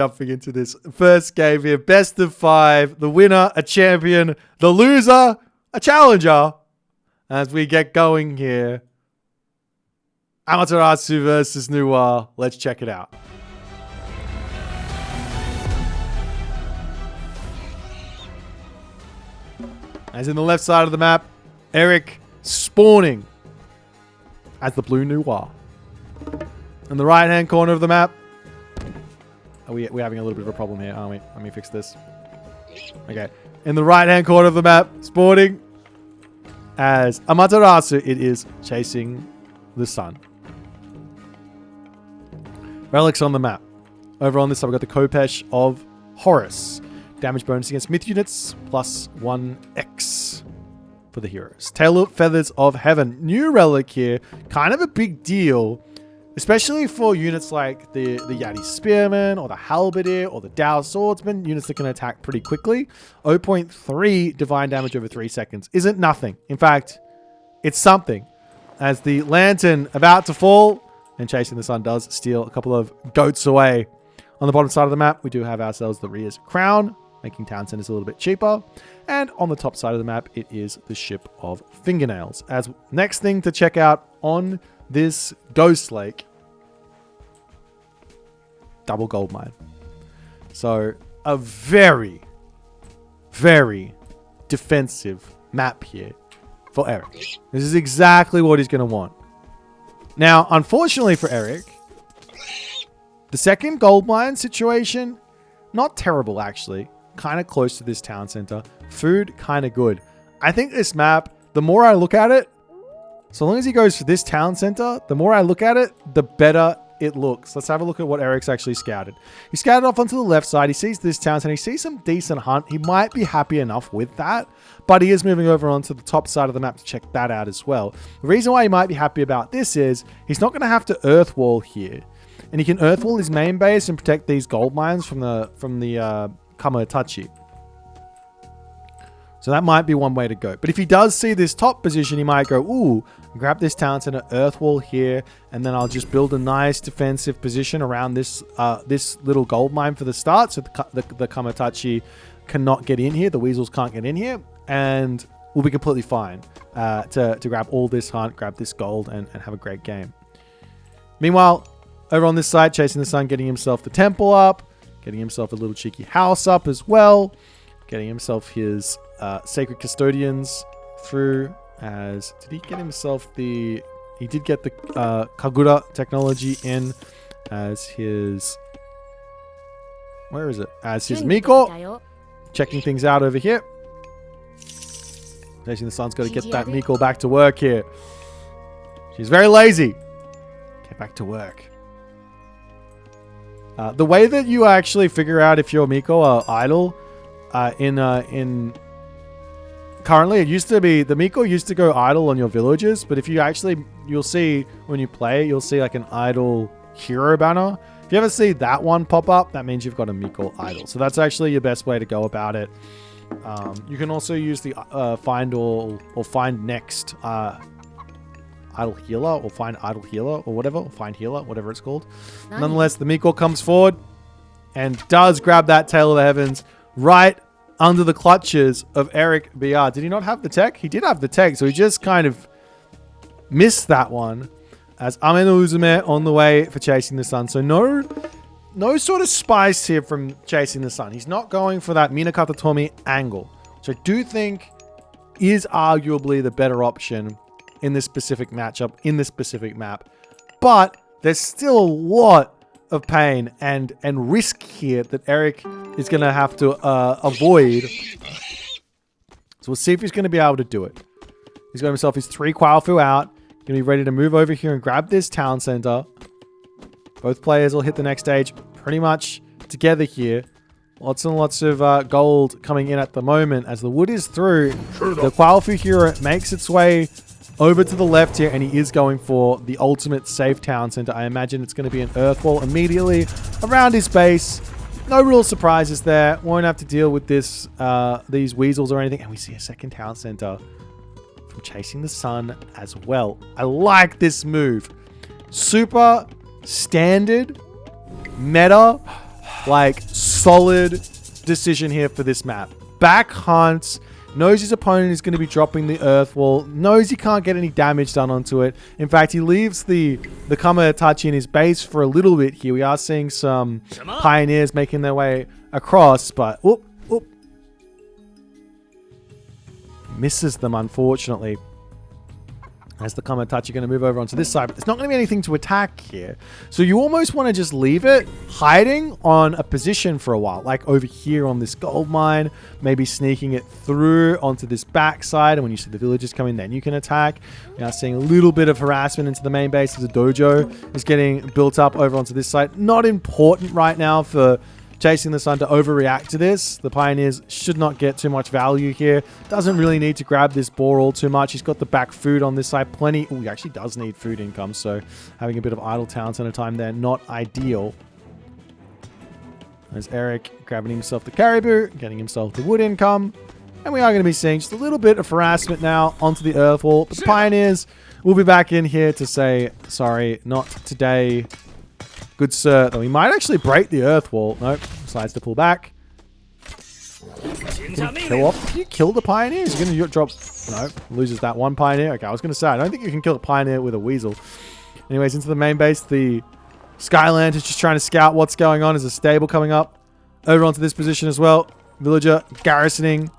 Jumping into this first game here. Best of 5. The winner, a champion. The loser, a challenger. As we get going here. Amaterasu versus Noir. Let's check it out. As in the left side of the map, Eric spawning as the blue Noir. In the right-hand corner of the map, we're having a little bit of a problem here, aren't we? Let me fix this. Okay. In the right-hand corner of the map, spawning as Amaterasu, it is chasing the sun. Relics on the map. Over on this side, we've got the Kopesh of Horus. Damage bonus against myth units, plus 1x for the heroes. Tail Feathers of Heaven. New relic here. Kind of a big deal. Especially for units like the Yati Spearman or the Halberdier or the Dao Swordsman, units that can attack pretty quickly. 0.3 divine damage over 3 seconds isn't nothing. In fact, it's something. As the Lantern about to fall, and Chasing the Sun does steal a couple of goats away. On the bottom side of the map, we do have ourselves the Ria's Crown, making town centers a little bit cheaper. And on the top side of the map, it is the Ship of Fingernails. As next thing to check out on this Ghost Lake, double gold mine. So a very, very defensive map here for Eric. This is exactly what he's going to want. Now, unfortunately for Eric, the second gold mine situation, not terrible actually. Kind of close to this town center. Food, kind of good. I think this map, the more I look at it, so long as he goes for this town center, the more I look at it, the better it looks. Let's have a look at what Eric's actually scouted. He scouted off onto the left side. He sees this town center. He sees some decent hunt. He might be happy enough with that, but he is moving over onto the top side of the map to check that out as well. The reason why he might be happy about this is he's not going to have to earth wall here. And he can earth wall his main base and protect these gold mines from the Kamatachi. So that might be one way to go. But if he does see this top position, he might go, ooh, grab this town center, earth wall here, and then I'll just build a nice defensive position around this this little gold mine for the start, so the Kamatachi cannot get in here, the weasels can't get in here, and we'll be completely fine to grab all this hunt, grab this gold, and have a great game. Meanwhile, over on this side, Chasing the Sun, getting himself the temple up, getting himself a little cheeky house up as well, getting himself his sacred custodians through. As did he get himself he did get the Kagura technology in as his, where is it, as his Miko, checking things out over here. Chasing the Sun's got to get that Miko back to work here. She's very lazy. Get back to work. The way that you actually figure out if your Miko are idle in currently, it used to be the Miko used to go idle on your villagers, but if you actually, you'll see when you play, you'll see like an idle hero banner. If you ever see that one pop up, that means you've got a Miko idle. So that's actually your best way to go about it. You can also use the find all or find next idle healer or find idle healer or whatever, or find healer, whatever it's called. Nonetheless, the Miko comes forward and does grab that Tail of the Heavens right under the clutches of Eric BR. Did he not have the tech? He did have the tech, so he just kind of missed that one. As Ameno Uzume on the way for Chasing the Sun. So no sort of spice here from Chasing the Sun. He's not going for that Minakata Tomi angle, which I do think is arguably the better option in this specific matchup, in this specific map. But there's still a lot of pain and risk here that Eric is going to have to avoid. So we'll see if he's going to be able to do it. He's got himself his 3 Qualifiers out. Going to be ready to move over here and grab this town center. Both players will hit the next stage pretty much together here. Lots and lots of gold coming in at the moment as the wood is through. The Qualifier hero makes its way over to the left here, and he is going for the ultimate safe town center. I imagine it's going to be an earth wall immediately around his base. No real surprises there. Won't have to deal with this, these weasels or anything. And we see a second town center from Chasing the Sun as well. I like this move. Super standard, meta, like, solid decision here for this map. Back hunts, knows his opponent is going to be dropping the earth wall, knows he can't get any damage done onto it. In fact, he leaves the Kamatachi in his base for a little bit here. We are seeing some pioneers making their way across, but misses them, unfortunately. As the Kamatachi going to move over onto this side, but there's not going to be anything to attack here. So you almost want to just leave it hiding on a position for a while, like over here on this gold mine, maybe sneaking it through onto this backside. And when you see the villagers come in, then you can attack. We are seeing a little bit of harassment into the main base as the dojo is getting built up over onto this side. Not important right now for Chasing the Sun to overreact to this. The Pioneers should not get too much value here. Doesn't really need to grab this boar all too much. He's got the back food on this side. Plenty. Oh, he actually does need food income. So having a bit of idle talent at a time there, not ideal. There's Eric grabbing himself the caribou, getting himself the wood income. And we are going to be seeing just a little bit of harassment now onto the earth wall. But the Pioneers will be back in here to say, sorry, not today. Good sir, though he might actually break the earth wall. Nope, decides to pull back. Can you kill off? Can you kill the pioneers? You're going to drop... No, loses that one pioneer. Okay, I was going to say, I don't think you can kill a pioneer with a weasel. Anyways, into the main base, the Skyland is just trying to scout what's going on. There's a stable coming up over onto this position as well. Villager garrisoning.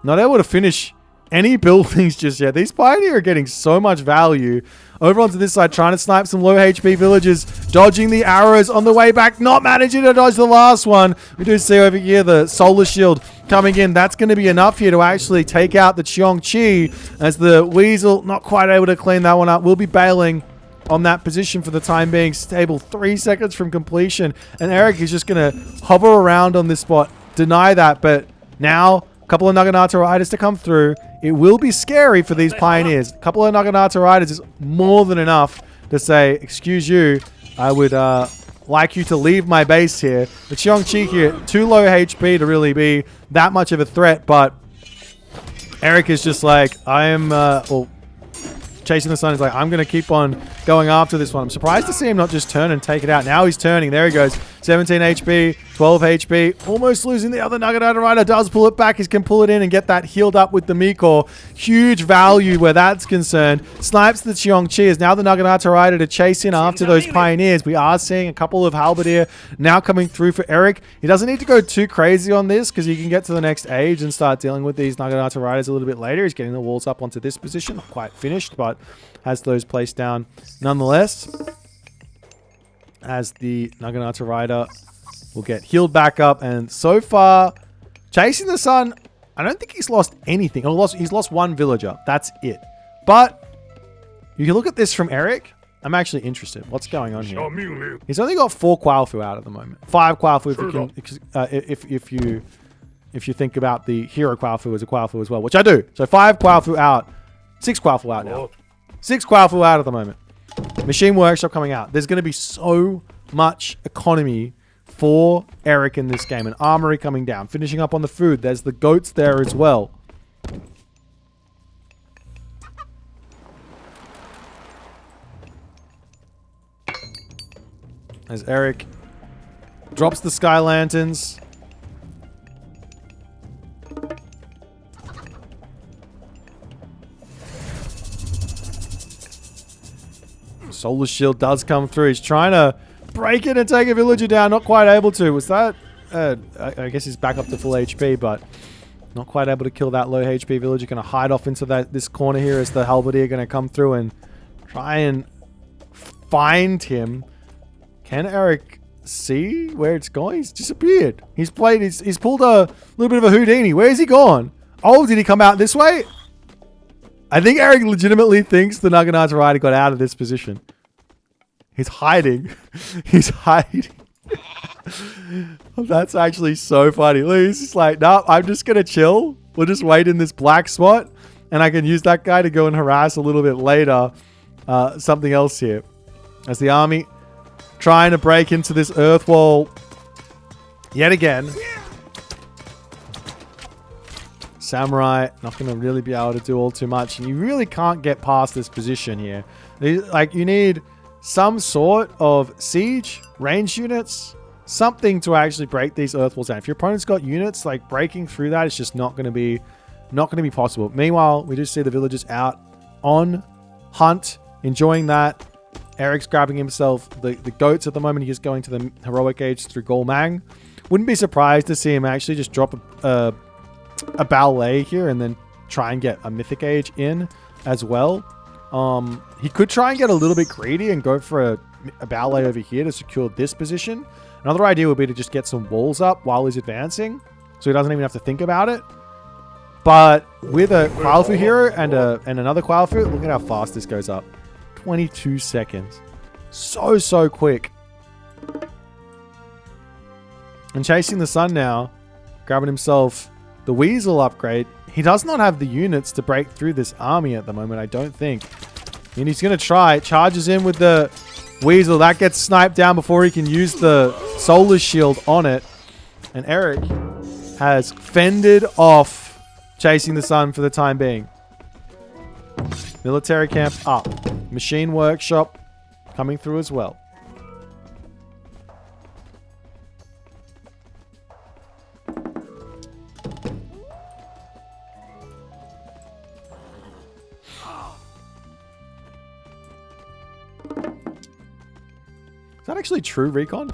Not able to finish any buildings just yet. These pioneer are getting so much value. Over onto this side, trying to snipe some low HP villagers, dodging the arrows on the way back, not managing to dodge the last one. We do see over here the solar shield coming in. That's going to be enough here to actually take out the Cheongchi, as the weasel not quite able to clean that one up. We'll be bailing on that position for the time being. Stable 3 seconds from completion, and Eric is just going to hover around on this spot, deny that, but now a couple of Naginata riders to come through. It will be scary for these pioneers. A couple of Naginata riders is more than enough to say, excuse you, I would like you to leave my base here. The Cheongchi here, too low HP to really be that much of a threat, but Eric is just like, I am, well, Chasing the Sun is like, I'm going to keep on going after this one. I'm surprised to see him not just turn and take it out. Now he's turning. There he goes. 17 HP, 12 HP. Almost losing the other Naginata rider. Does pull it back. He can pull it in and get that healed up with the Miko. Huge value where that's concerned. Snipes the Cheongchi. Is now the Naginata rider to chase in after those pioneers. We are seeing a couple of Halberdier now coming through for Eric. He doesn't need to go too crazy on this because he can get to the next age and start dealing with these Naginata riders a little bit later. He's getting the walls up onto this position. Not quite finished, but has those placed down nonetheless. As the Naginata rider will get healed back up. And so far, Chasing the Sun, I don't think he's lost anything. He's lost one villager. That's it. But you can look at this from Eric. I'm actually interested. What's going on here? He's only got 4 Qualifu out at the moment. 5 Qualifu if you think about the hero Qualifu as a Qualifu as well, which I do. So 5 Qualifu out. 6 Qualifu out now. 6 Qualifu out at the moment. Machine Workshop coming out. There's going to be so much economy for Eric in this game. An armory coming down. Finishing up on the food. There's the goats there as well. As Eric drops the Sky Lanterns. Solar Shield does come through. He's trying to break it and take a villager down. Not quite able to. Was that... I guess he's back up to full HP, but not quite able to kill that low HP villager. Going to hide off into this corner here as the Halberdier are going to come through and try and find him. Can Eric see where it's going? He's disappeared. He's pulled a little bit of a Houdini. Where's he gone? Oh, did he come out this way? I think Eric legitimately thinks the Naginata rider got out of this position. He's hiding. He's hiding. That's actually so funny. He's just like, no, I'm just going to chill. We'll just wait in this black spot. And I can use that guy to go and harass a little bit later. Something else here. As the army trying to break into this earth wall yet again. Samurai not going to really be able to do all too much. And you really can't get past this position here. Like, you need some sort of siege, range units, something to actually break these earth walls down. If your opponent's got units, like breaking through that is just not going to be possible. Meanwhile, we do see the villagers out on hunt, enjoying that. Eric's grabbing himself the goats at the moment. He's going to the heroic age through Golmang. Wouldn't be surprised to see him actually just drop a ballet here and then try and get a mythic age in as well. He could try and get a little bit greedy and go for a ballet over here to secure this position. Another idea would be to just get some walls up while he's advancing, so he doesn't even have to think about it. But with a Qualifier hero and another Qualifier, look at how fast this goes up. 22 seconds. So quick. And chasing the sun now, grabbing himself the Weasel upgrade. He does not have the units to break through this army at the moment, I don't think. And he's going to try. Charges in with the Weasel. That gets sniped down before he can use the Solar Shield on it. And Eric has fended off chasing the sun for the time being. Military camp up. Machine workshop coming through as well. Is that actually true, Recon?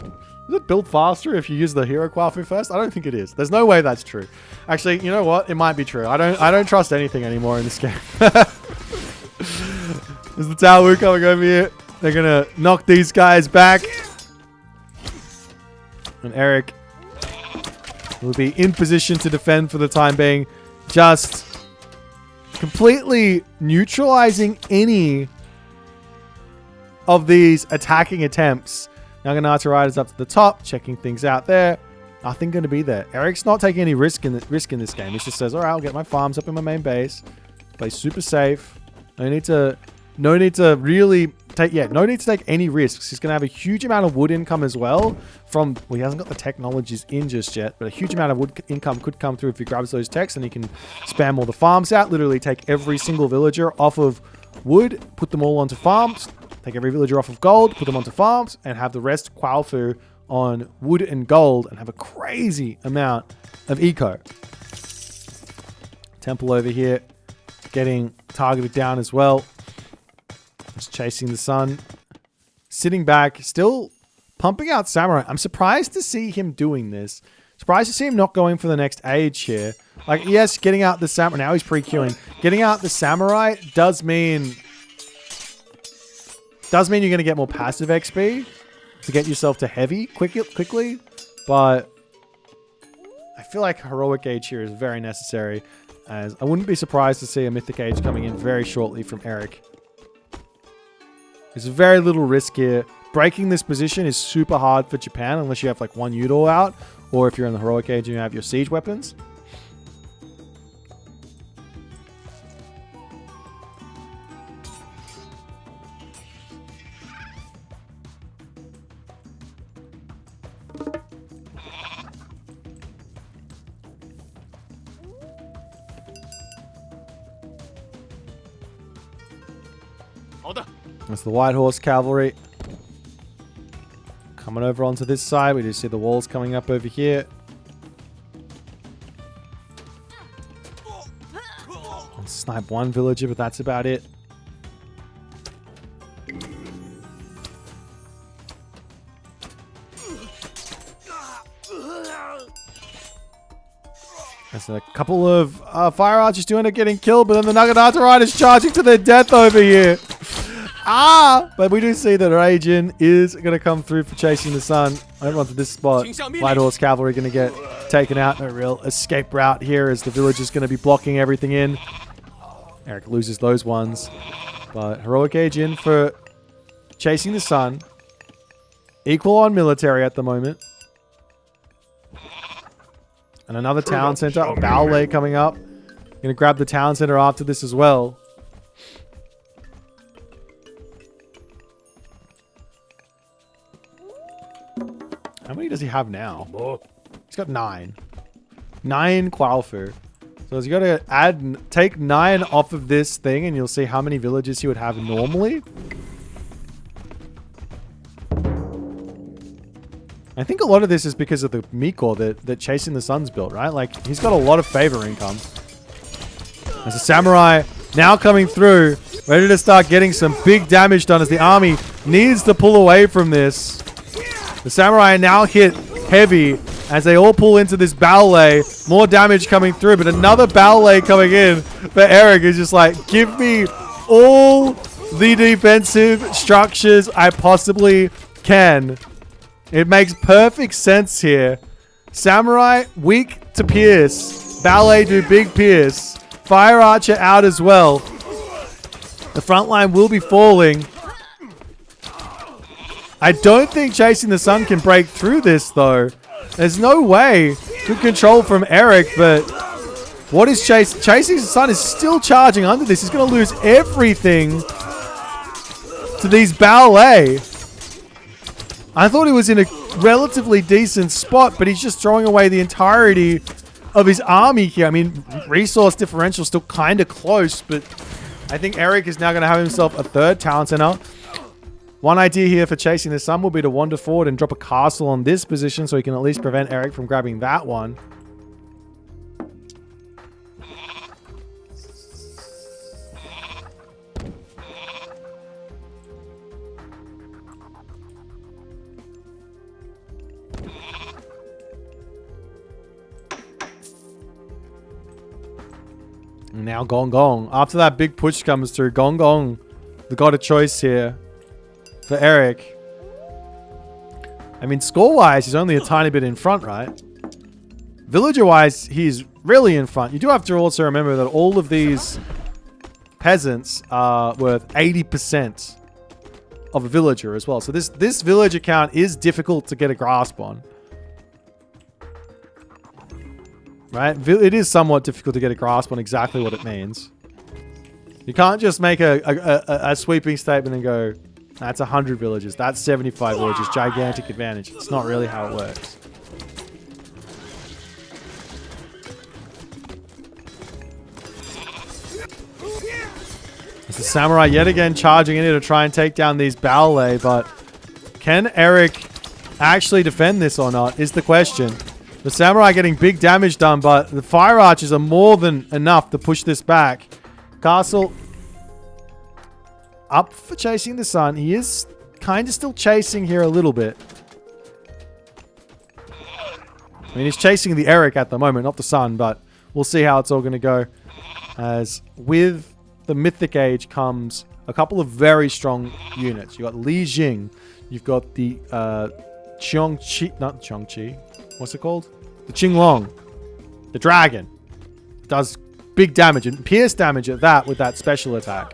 Is it build faster if you use the hero qualifier first? I don't think it is. There's no way that's true. Actually, you know what? It might be true. I don't trust anything anymore in this game. There's the Tower coming over here. They're gonna knock these guys back. And Eric will be in position to defend for the time being. Just completely neutralizing any of these attacking attempts. Naginata Riders up to the top, checking things out there. Nothing going to be there. Eric's not taking any risk in this game. He just says, all right, I'll get my farms up in my main base. Play super safe. No need to take any risks. He's going to have a huge amount of wood income as well from, well, he hasn't got the technologies in just yet, but a huge amount of wood income could come through if he grabs those techs, and he can spam all the farms out, literally take every single villager off of wood, put them all onto farms, take every villager off of gold, put them onto farms, and have the rest Qualifier on wood and gold, and have a crazy amount of eco. Temple over here getting targeted down as well. Just chasing the sun. Sitting back, still pumping out Samurai. I'm surprised to see him doing this. Surprised to see him not going for the next age here. Like, yes, getting out the Samurai. Now he's pre-queuing. Getting out the Samurai does mean you're going to get more passive XP to get yourself to heavy quickly. But I feel like heroic age here is very necessary, as I wouldn't be surprised to see a mythic age coming in very shortly from Eric. There's very little risk here. Breaking this position is super hard for Japan unless you have like one Udall out, or if you're in the heroic age and you have your siege weapons. That's the White Horse Cavalry. Coming over onto this side. We do see the walls coming up over here. I'll snipe one villager, but that's about it. There's a couple of fire archers do end up getting killed, but then the Naginata Riders charging to their death over here. But we do see that Raijin is going to come through for chasing the sun over onto this spot. White Horse Cavalry going to get taken out. No real escape route here, as the village is going to be blocking everything in. Eric loses those ones. But heroic age in for chasing the sun. Equal on military at the moment. And another town center. A ballet coming up. Going to grab the town center after this as well. How many does he have now? He's got 9. 9 Qualifier. So he's got to take 9 off of this thing, and you'll see how many villages he would have normally. I think a lot of this is because of the Miko that Chasing the Sun's built, right? Like, he's got a lot of favor income. As the Samurai now coming through, ready to start getting some big damage done as the army needs to pull away from this. The Samurai now hit heavy as they all pull into this ballet. More damage coming through, but another ballet coming in. But Eric is just like, give me all the defensive structures I possibly can. It makes perfect sense here. Samurai, weak to pierce. Ballet do big pierce. Fire Archer out as well. The front line will be falling. I don't think Chasing the Sun can break through this, though. There's no way. Good control from Eric, but what is Chasing the Sun is still charging under this. He's going to lose everything to these ballet. I thought he was in a relatively decent spot, but he's just throwing away the entirety of his army here. I mean, resource differential still kind of close, but I think Eric is now going to have himself a third talent center. One idea here for Chasing the Sun will be to wander forward and drop a castle on this position so he can at least prevent Eric from grabbing that one. And now Gong Gong. After that big push comes through, Gong Gong, the god of choice here for Eric. I mean, score-wise, he's only a tiny bit in front, right? Villager-wise, he's really in front. You do have to also remember that all of these peasants are worth 80% of a villager as well. So this villager count is difficult to get a grasp on. Right? It is somewhat difficult to get a grasp on exactly what it means. You can't just make a sweeping statement and go, that's 100 villages, that's 75 villages, gigantic advantage. It's not really how it works. It's the Samurai yet again charging in here to try and take down these ballet, but can Eric actually defend this or not is the question. The Samurai getting big damage done, but the Fire Archers are more than enough to push this back. Castle up for Chasing the Sun. He is kind of still chasing here a little bit. I mean, he's chasing the Eric at the moment, not the Sun, but we'll see how it's all going to go. As with the Mythic Age comes a couple of very strong units. You've got Li Jing. You've got the Qiongqi, not Qiongqi. What's it called? The Qinglong. The dragon. Does big damage and pierce damage at that with that special attack.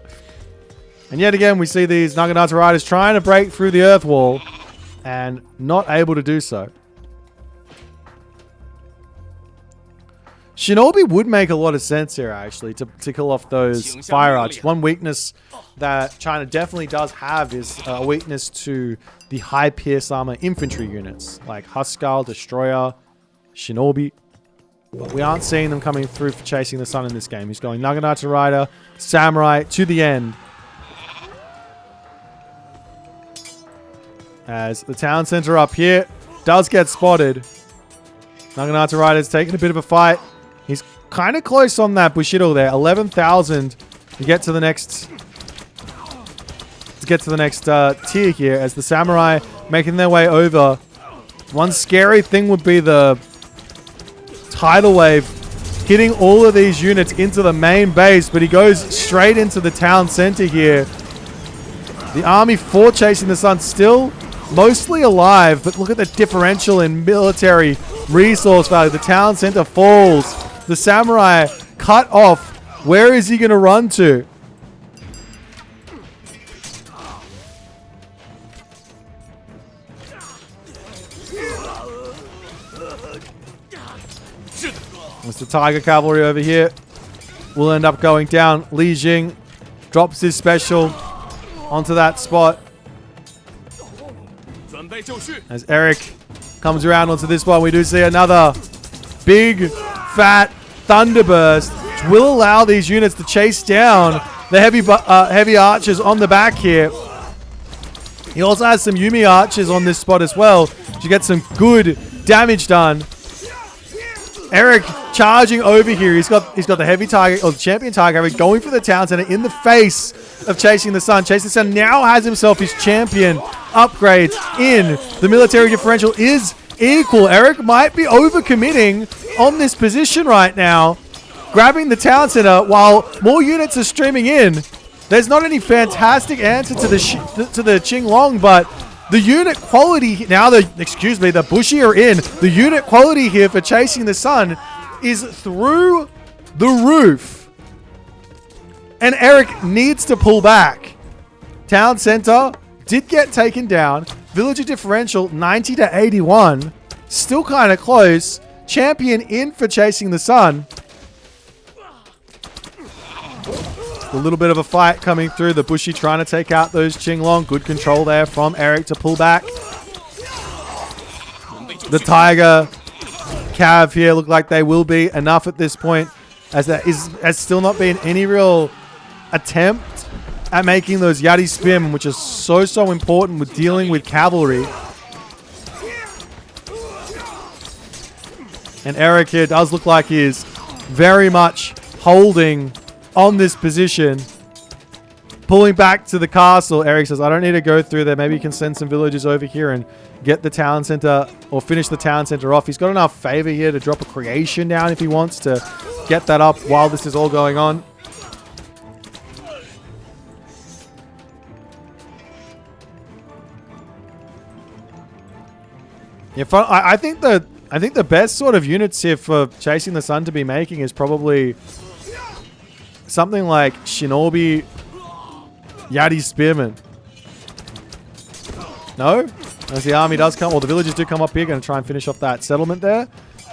And yet again, we see these Naginata riders trying to break through the earth wall and not able to do so. Shinobi would make a lot of sense here, actually, to kill off those Fire Archers. One weakness that China definitely does have is a weakness to the high pierce armor infantry units, like Huskar, Destroyer, Shinobi. But we aren't seeing them coming through for Chasing the Sun in this game. He's going Naginata Rider, Samurai to the end. As the town center up here does get spotted. Naginata Rider's taking a bit of a fight. He's kind of close on that Bushido there. 11,000 to get to the next tier here as the Samurai making their way over. One scary thing would be the tidal wave hitting all of these units into the main base, but he goes straight into the town center here. The army for Chasing the Sun still mostly alive, but look at the differential in military resource value. The town center falls. The Samurai cut off. Where is he going to run to? There's the Tiger Cavalry over here. Will end up going down. Li Jing drops his special onto that spot. As Eric comes around onto this one, we do see another big, fat thunderburst, which will allow these units to chase down the heavy archers on the back here. He also has some Yumi archers on this spot as well. to get some good damage done. Eric charging over here. He's got the heavy target, or the champion target, going for the town center in the face of Chasing the Sun. Chasing the Sun now has himself his champion upgrades in. The military differential is equal. Eric might be overcommitting on this position right now, grabbing the town center while more units are streaming in. There's not any fantastic answer to the Qinglong, but the unit quality now, the Bushi are in. The unit quality here for Chasing the Sun is through the roof. And Eric needs to pull back. Town center did get taken down. Villager differential 90 to 81. Still kind of close. Champion in for Chasing the Sun. A little bit of a fight coming through. The Bushi trying to take out those Qinglong. Good control there from Eric to pull back. The Tiger Cav here look like they will be enough at this point, as there has still not been any real attempt at making those Yadi Spearmen, which is so important with dealing with cavalry. And Eric here does look like he is very much holding on this position. Pulling back to the castle. Eric says, I don't need to go through there. Maybe you can send some villagers over here and get the town center, or finish the town center off. He's got enough favor here to drop a creation down if he wants to get that up while this is all going on. Yeah, I think the best sort of units here for Chasing the Sun to be making is probably something like Shinobi Yadi Spearman. No? As the army does come, or the villagers do come up here, going to try and finish off that settlement there.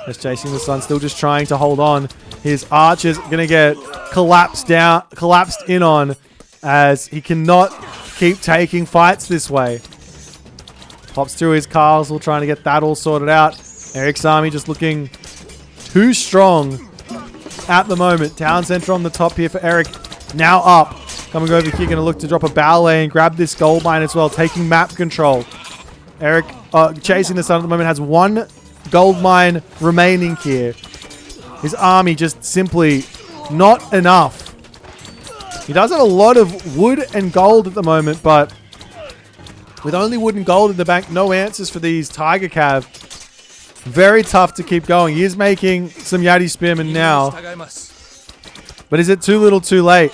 As Chasing the Sun still just trying to hold on. His archers going to get collapsed in on, as he cannot keep taking fights this way. Pops through his castle, trying to get that all sorted out. Eric's army just looking too strong at the moment. Town center on the top here for Eric. Now up. Coming over here, going to look to drop a ballet and grab this gold mine as well, taking map control. Eric, Chasing the Sun at the moment, has one gold mine remaining here. His army just simply not enough. He does have a lot of wood and gold at the moment, but with only wood and gold in the bank, no answers for these Tiger Cav. Very tough to keep going. He is making some Yadi Spearmen now. But is it too little too late?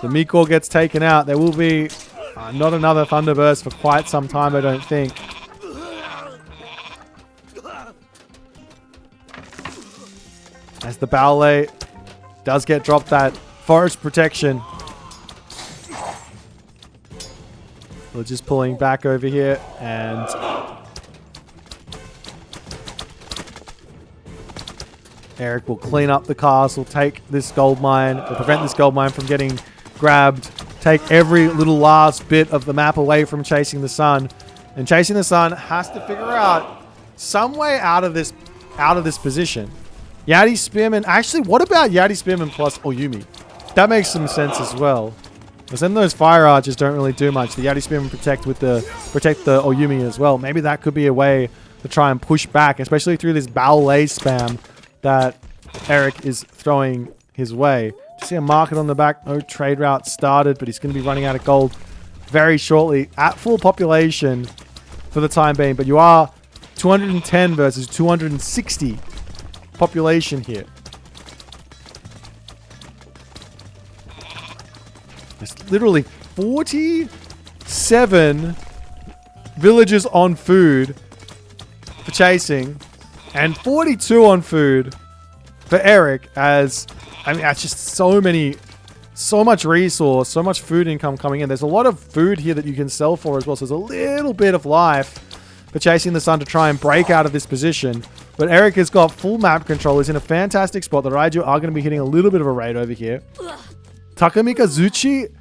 The Mikor gets taken out. There will be not another Thunderburst for quite some time, I don't think. As the ballet does get dropped, that forest protection. We're just pulling back over here, and Eric will clean up the castle, take this gold mine, or prevent this gold mine from getting grabbed, take every little last bit of the map away from Chasing the Sun. And Chasing the Sun has to figure out some way out of this position. Yadi Spearman, actually, what about Yadi Spearman plus Oyumi? That makes some sense as well. Because then those fire archers don't really do much. The Yadi Spearman protect the Oyumi as well. Maybe that could be a way to try and push back, especially through this ballet spam that Eric is throwing his way. You see a market on the back. No trade route started, but he's going to be running out of gold very shortly at full population for the time being. But you are 210 versus 260 population here. There's literally 47 villagers on food for Chasing and 42 on food for Eric, as I mean, that's just so much resource, so much food income coming in. There's a lot of food here that you can sell for as well, so there's a little bit of life for Chasing the Sun to try and break out of this position. But Eric has got full map control. He's in a fantastic spot. The Raiju are going to be hitting a little bit of a raid over here. Takamikazuchi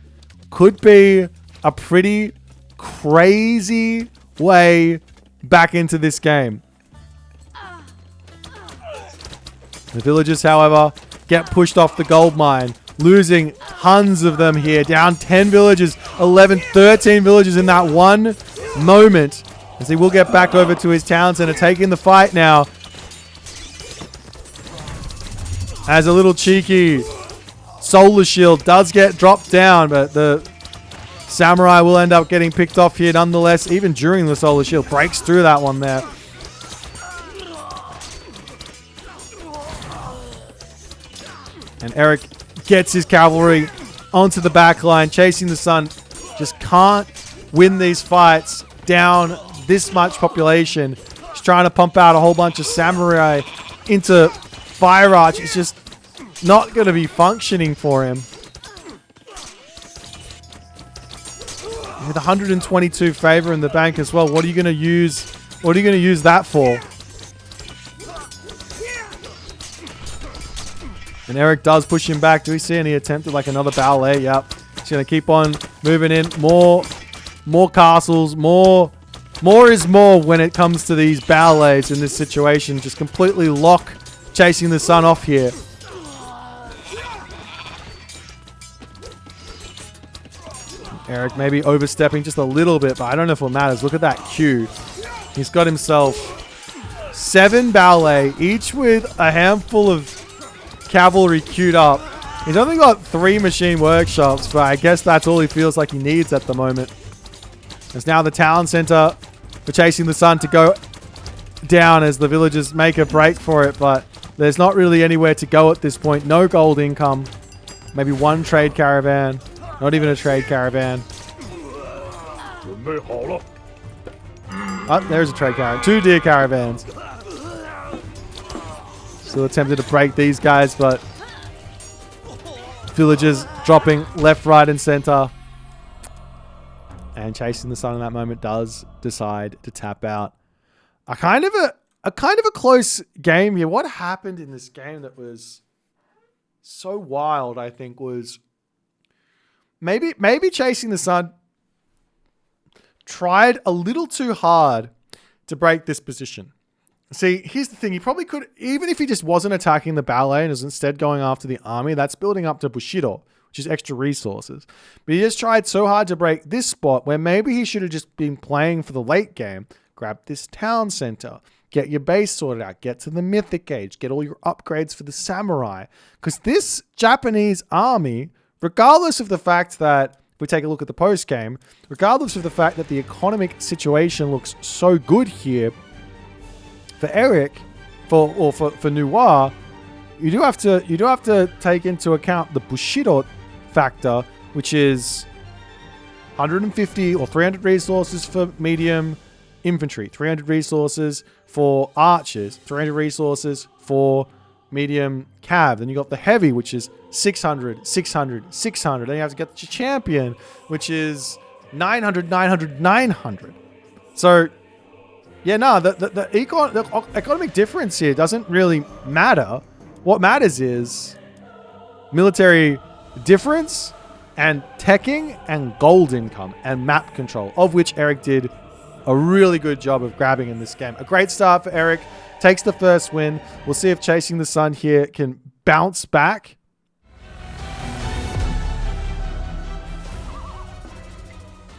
could be a pretty crazy way back into this game. The villagers, however, get pushed off the gold mine. losing tons of them here. Down 10 villagers, 11, 13 villagers in that one moment. As he will get back over to his town center, taking the fight now. As a little cheeky solar shield does get dropped down, but the samurai will end up getting picked off here nonetheless, even during the solar shield. Breaks through that one there. And Eric gets his cavalry onto the back line, chasing the sun. Just can't win these fights down this much population. He's trying to pump out a whole bunch of samurai into Fire Arch. It's just not going to be functioning for him. With 122 favor in the bank as well. What are you going to use? What are you going to use that for? And Eric does push him back. Do we see any attempt at like another ballet? Yep. He's going to keep on moving in. More castles. More is more when it comes to these ballets in this situation. Just completely lock chasing the sun off here. Eric maybe overstepping just a little bit, but I don't know if it matters. Look at that queue. He's got himself 7 ballet, each with a handful of cavalry queued up. He's only got 3 machine workshops, but I guess that's all he feels like he needs at the moment. It's now the town center for chasing the sun to go down as the villagers make a break for it, but there's not really anywhere to go at this point. No gold income. Maybe 1 trade caravan. Not even a trade caravan. Oh, there's a trade caravan. 2 deer caravans. Still attempted to break these guys, but villagers dropping left, right, and center. And chasing the sun in that moment does decide to tap out. A kind of a close game here. What happened in this game that was so wild, I think, was maybe chasing the sun tried a little too hard to break this position. See, here's the thing. He probably could, even if he just wasn't attacking the ballet and was instead going after the army, that's building up to Bushido, which is extra resources. But he just tried so hard to break this spot where maybe he should have just been playing for the late game. Grab this town center. Get your base sorted out. Get to the mythic age. Get all your upgrades for the samurai. Because this Japanese army, regardless of the fact that, if we take a look at the post game, regardless of the fact that the economic situation looks so good here, for Eric, for Noir, you do have to take into account the Bushido factor, which is 150 or 300 resources for medium infantry, 300 resources for archers, 300 resources for medium cav. Then you got the heavy, which is 600, 600, 600. Then you have to get your champion, which is 900, 900, 900. So yeah, no, the economic difference here doesn't really matter. What matters is military difference and teching and gold income and map control, of which Eric did a really good job of grabbing in this game. A great start for Eric. Takes the first win. We'll see if Chasing the Sun here can bounce back.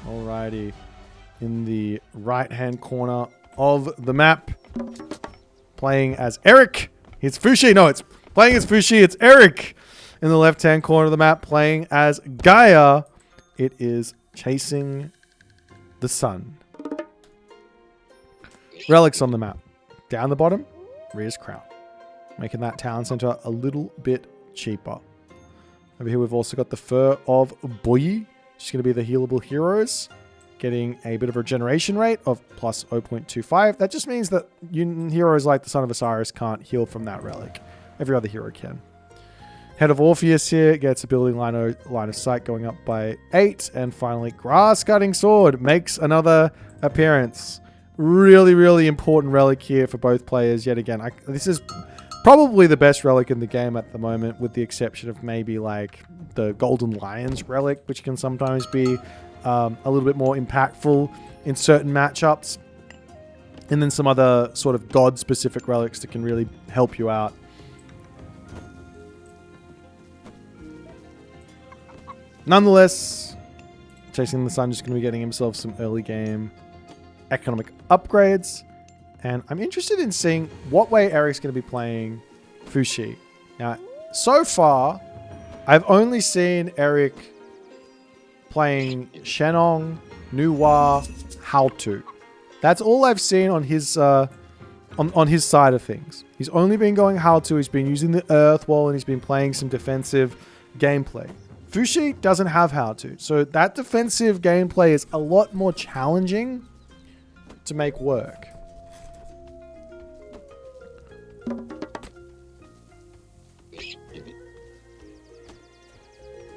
Alrighty. In the right-hand corner of the map, playing as Eric. It's Fushi. No, it's playing as Fushi. It's Eric. In the left-hand corner of the map, playing as Gaia. It is Chasing the Sun. Relics on the map. Down the bottom, Rhea's Crown. Making that town center a little bit cheaper. Over here, we've also got the Fur of Boit. Just going to be the healable heroes. Getting a bit of a regeneration rate of plus 0.25. That just means that heroes like the Son of Osiris can't heal from that relic. Every other hero can. Head of Orpheus here gets a building line of sight going up by 8. And finally, Grass Cutting Sword makes another appearance. Really, really important relic here for both players yet again. This is probably the best relic in the game at the moment, with the exception of maybe like the Golden Lions relic, which can sometimes be a little bit more impactful in certain matchups. And then some other sort of god-specific relics that can really help you out. Nonetheless, Chasing the Sun just going to be getting himself some early game economic upgrades. And I'm interested in seeing what way Eric's going to be playing Fuxi. Now, so far, I've only seen Eric playing Shenong, Nuwa, Haotu. That's all I've seen on his on his side of things. He's only been going Haotu. He's been using the Earth Wall, and he's been playing some defensive gameplay. Fuxi doesn't have Haotu, so that defensive gameplay is a lot more challenging to make work.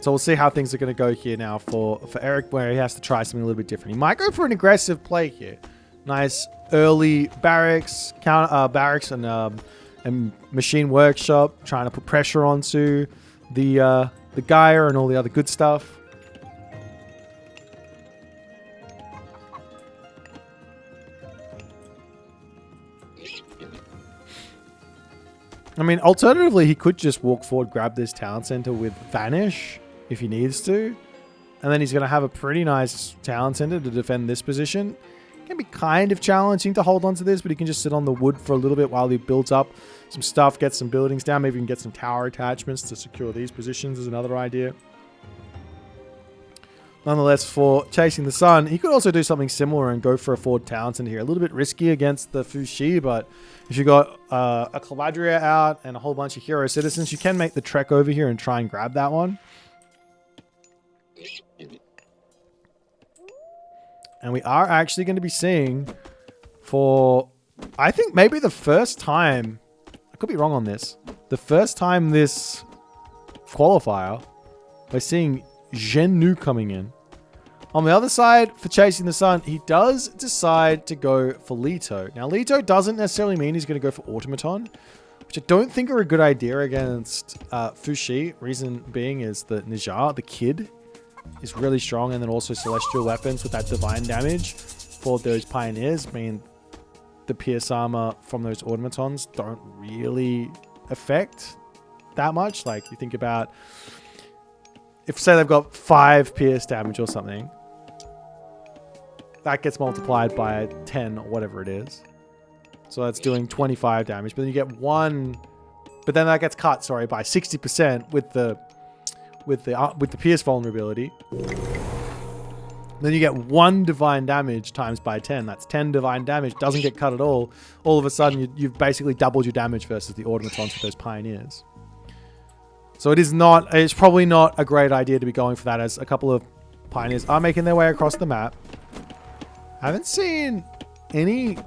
So we'll see how things are going to go here now for Eric, where he has to try something a little bit different. He might go for an aggressive play here. Nice early barracks, barracks and machine workshop, trying to put pressure onto the Gaia and all the other good stuff. I mean, alternatively, he could just walk forward, grab this town center with Vanish if he needs to. And then he's going to have a pretty nice town center to defend this position. It can be kind of challenging to hold on to this, but he can just sit on the wood for a little bit while he builds up some stuff, get some buildings down. Maybe he can get some tower attachments to secure these positions is another idea. Nonetheless, for Chasing the Sun, he could also do something similar and go for a forward town center here. A little bit risky against the Fuxi, but if you got a Calvadria out and a whole bunch of hero citizens, you can make the trek over here and try and grab that one. And we are actually going to be seeing for, I think maybe the first time, I could be wrong on this, the first time this qualifier, we're seeing Zhennu coming in. On the other side, for Chasing the Sun, he does decide to go for Leto. Now, Leto doesn't necessarily mean he's going to go for Automaton, which I don't think are a good idea against Fuxi. Reason being is that Nijar, the kid, is really strong, and then also Celestial Weapons with that divine damage for those Pioneers. I mean, the Pierce Armor from those Automatons don't really affect that much. Like, you think about, if say they've got 5 Pierce damage or something, that gets multiplied by 10 or whatever it is. So that's doing 25 damage, but then you get one, but then that gets cut, sorry, by 60% with the Pierce vulnerability. Then you get 1 divine damage times by 10. That's 10 divine damage. Doesn't get cut at all. All of a sudden, you've basically doubled your damage versus the Automatons with those Pioneers. So it's probably not a great idea to be going for that, as a couple of Pioneers are making their way across the map. I haven't seen any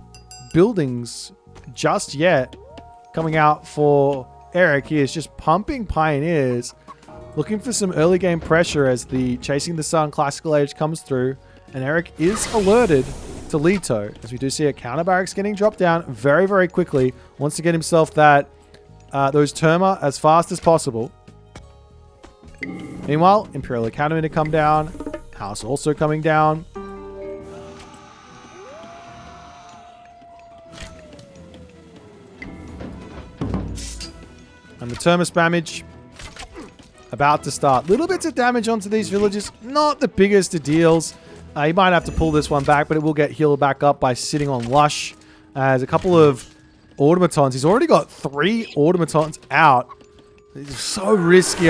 buildings just yet coming out for Eric. He is just pumping Pioneers, looking for some early game pressure as the Chasing the Sun Classical Age comes through, and Eric is alerted to Leto, as we do see a counter barracks getting dropped down very, very quickly. Wants to get himself that those Terma as fast as possible. Meanwhile, Imperial Academy to come down. House also coming down. And the Terma spammage about to start. Little bits of damage onto these villages. Not the biggest of deals. You might have to pull this one back, but it will get healed back up by sitting on Lush. As a couple of Automatons. He's already got 3 Automatons out. It's so risky.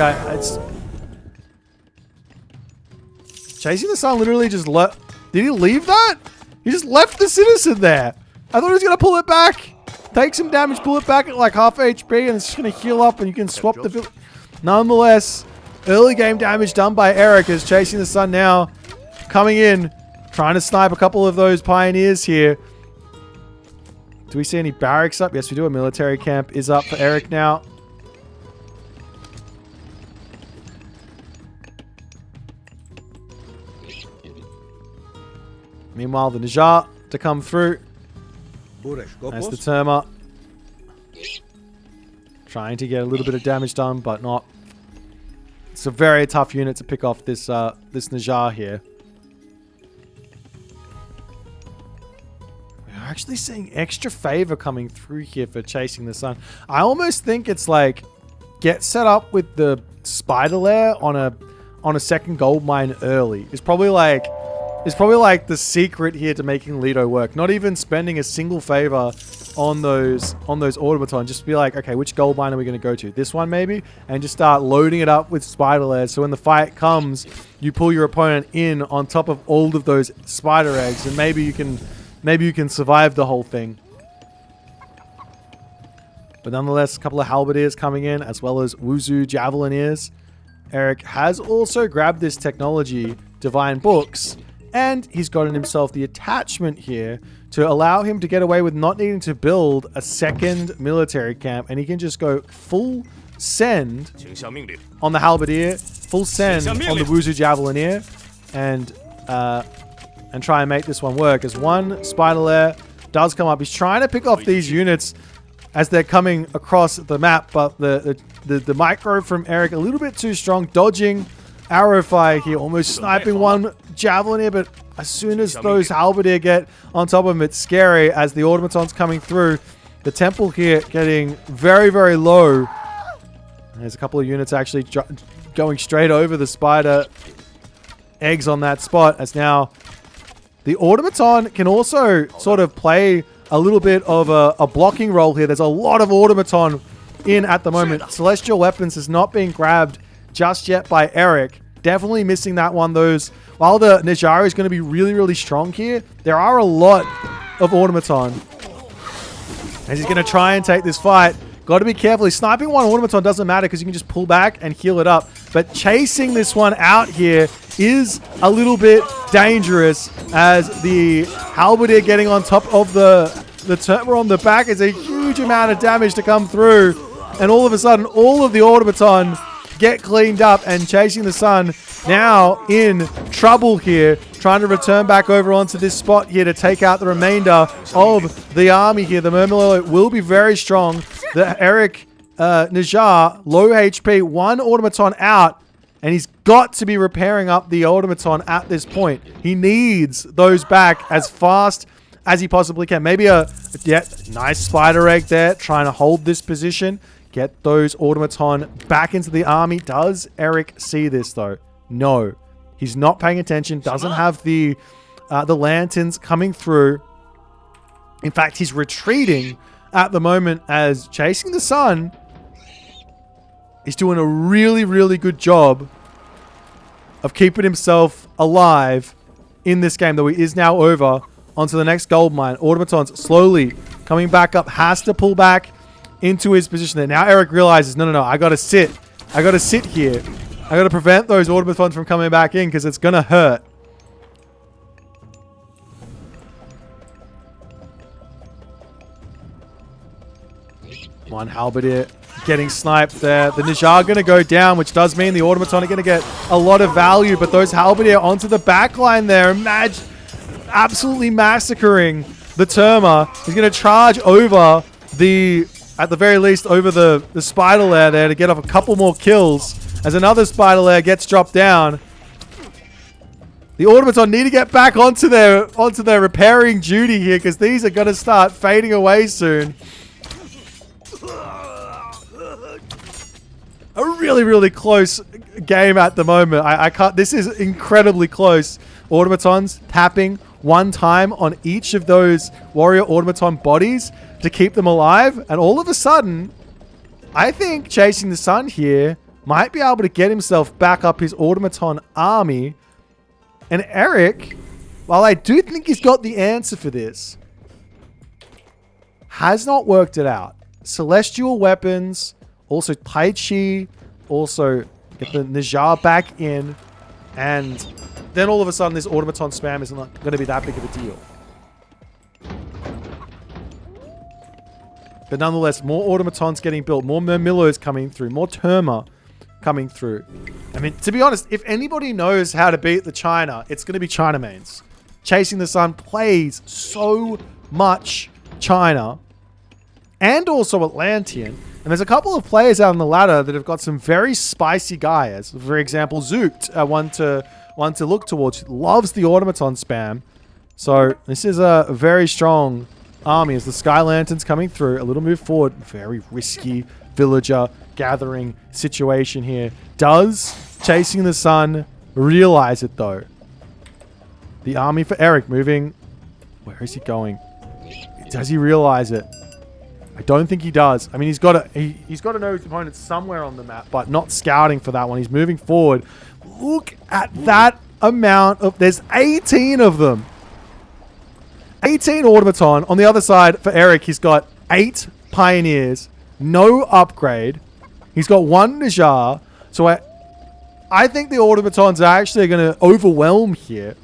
Chasing the Sun literally just left. Did he leave that? He just left the citizen there. I thought he was going to pull it back. Take some damage, pull it back at like half HP, and it's just going to heal up, and you can swap the village. Nonetheless, early game damage done by Eric as Chasing the Sun now coming in, trying to snipe a couple of those Pioneers here. Do we see any barracks up? Yes, we do. A military camp is up for Eric now. Meanwhile, the Nijar to come through. That's the Terma. Trying to get a little bit of damage done, but not. It's a very tough unit to pick off this this Nijar here. We're actually seeing extra favor coming through here for Chasing the Sun. I almost think it's like get set up with the spider lair on on a second gold mine early is probably like the secret here to making Lido work. Not even spending a single favor on those automatons. Just be like, okay, which gold mine are we going to go to? This one maybe? And just start loading it up with spider layers. So when the fight comes, you pull your opponent in on top of all of those spider eggs, and maybe you can survive the whole thing. But nonetheless, a couple of halberdiers coming in, as well as Wuzu javelineers. Eric has also grabbed this technology, Divine Books, and he's gotten himself the attachment here to allow him to get away with not needing to build a second military camp, and he can just go full send on the halberdier, full send on the Wuzu javelineer, and try and make this one work. As one spider lair does come up, he's trying to pick off these units as they're coming across the map, but the micro from Eric a little bit too strong, dodging arrow fire here, almost sniping one javelin here, but as soon as those halberdier get on top of him, it's scary as the automatons coming through. The temple here getting very, very low. There's a couple of units actually going straight over the spider eggs on that spot, as now the automaton can also sort of play a little bit of a blocking role here. There's a lot of automaton in at the moment. Celestial Weapons has not been grabbed just yet by Eric. Definitely missing that one. While the Najari is going to be really, really strong here, there are a lot of automaton. As he's going to try and take this fight. Got to be careful. He's sniping one automaton, doesn't matter because you can just pull back and heal it up. But chasing this one out here is a little bit dangerous, as the halberdier getting on top of the Terma on the back is a huge amount of damage to come through. And all of a sudden, all of the automaton get cleaned up, and Chasing the Sun now in trouble here, trying to return back over onto this spot here to take out the remainder of the army here. The Murmillo will be very strong. The Eric Najar, low HP, one automaton out, and he's got to be repairing up the automaton at this point. He needs those back as fast as he possibly can. Maybe nice spider egg there, trying to hold this position. Get those automaton back into the army. Does Eric see this though? No. He's not paying attention. Doesn't have the lanterns coming through. In fact, he's retreating at the moment, as Chasing the Sun is doing a really, really good job of keeping himself alive in this game, though he is now over onto the next gold mine. Automatons slowly coming back up. Has to pull back into his position there. Now Eric realizes, no, I gotta sit. I gotta sit here. I gotta prevent those automatons from coming back in, because it's gonna hurt. One halberdier getting sniped there. The Najar going to go down, which does mean the automaton are going to get a lot of value, but those halberdier onto the back line there. Imagine absolutely massacring the Terma. He's going to charge over at the very least, over the spider lair there to get off a couple more kills, as another spider lair gets dropped down. The automaton need to get back onto their repairing duty here, because these are going to start fading away soon. A really, really close game at the moment. I can't. This is incredibly close. Automatons tapping one time on each of those warrior automaton bodies to keep them alive. And all of a sudden, I think Chasing the Sun here might be able to get himself back up his automaton army. And Eric, while I do think he's got the answer for this, has not worked it out. Celestial Weapons, also Tai Chi, also get the Najar back in, and then all of a sudden this automaton spam is not going to be that big of a deal. But nonetheless, more automatons getting built, more Murmillos coming through, more Terma coming through. I mean, to be honest, if anybody knows how to beat the China, it's going to be China mains. Chasing the Sun plays so much China, and also Atlantean. And there's a couple of players out on the ladder that have got some very spicy guys. For example, Zooked, one to look towards. Loves the automaton spam. So this is a very strong army as the Sky Lanterns coming through. A little move forward. Very risky villager gathering situation here. Does Chasing the Sun realize it though? The army for Eric moving. Where is he going? Does he realize it? I don't think he does. I mean, he's got to know his opponent's somewhere on the map, but not scouting for that one. He's moving forward. Look at that amount of... There's 18 of them. 18 automaton. On the other side, for Eric, he's got 8 pioneers. No upgrade. He's got 1 Najar. So I think the automatons are actually going to overwhelm here.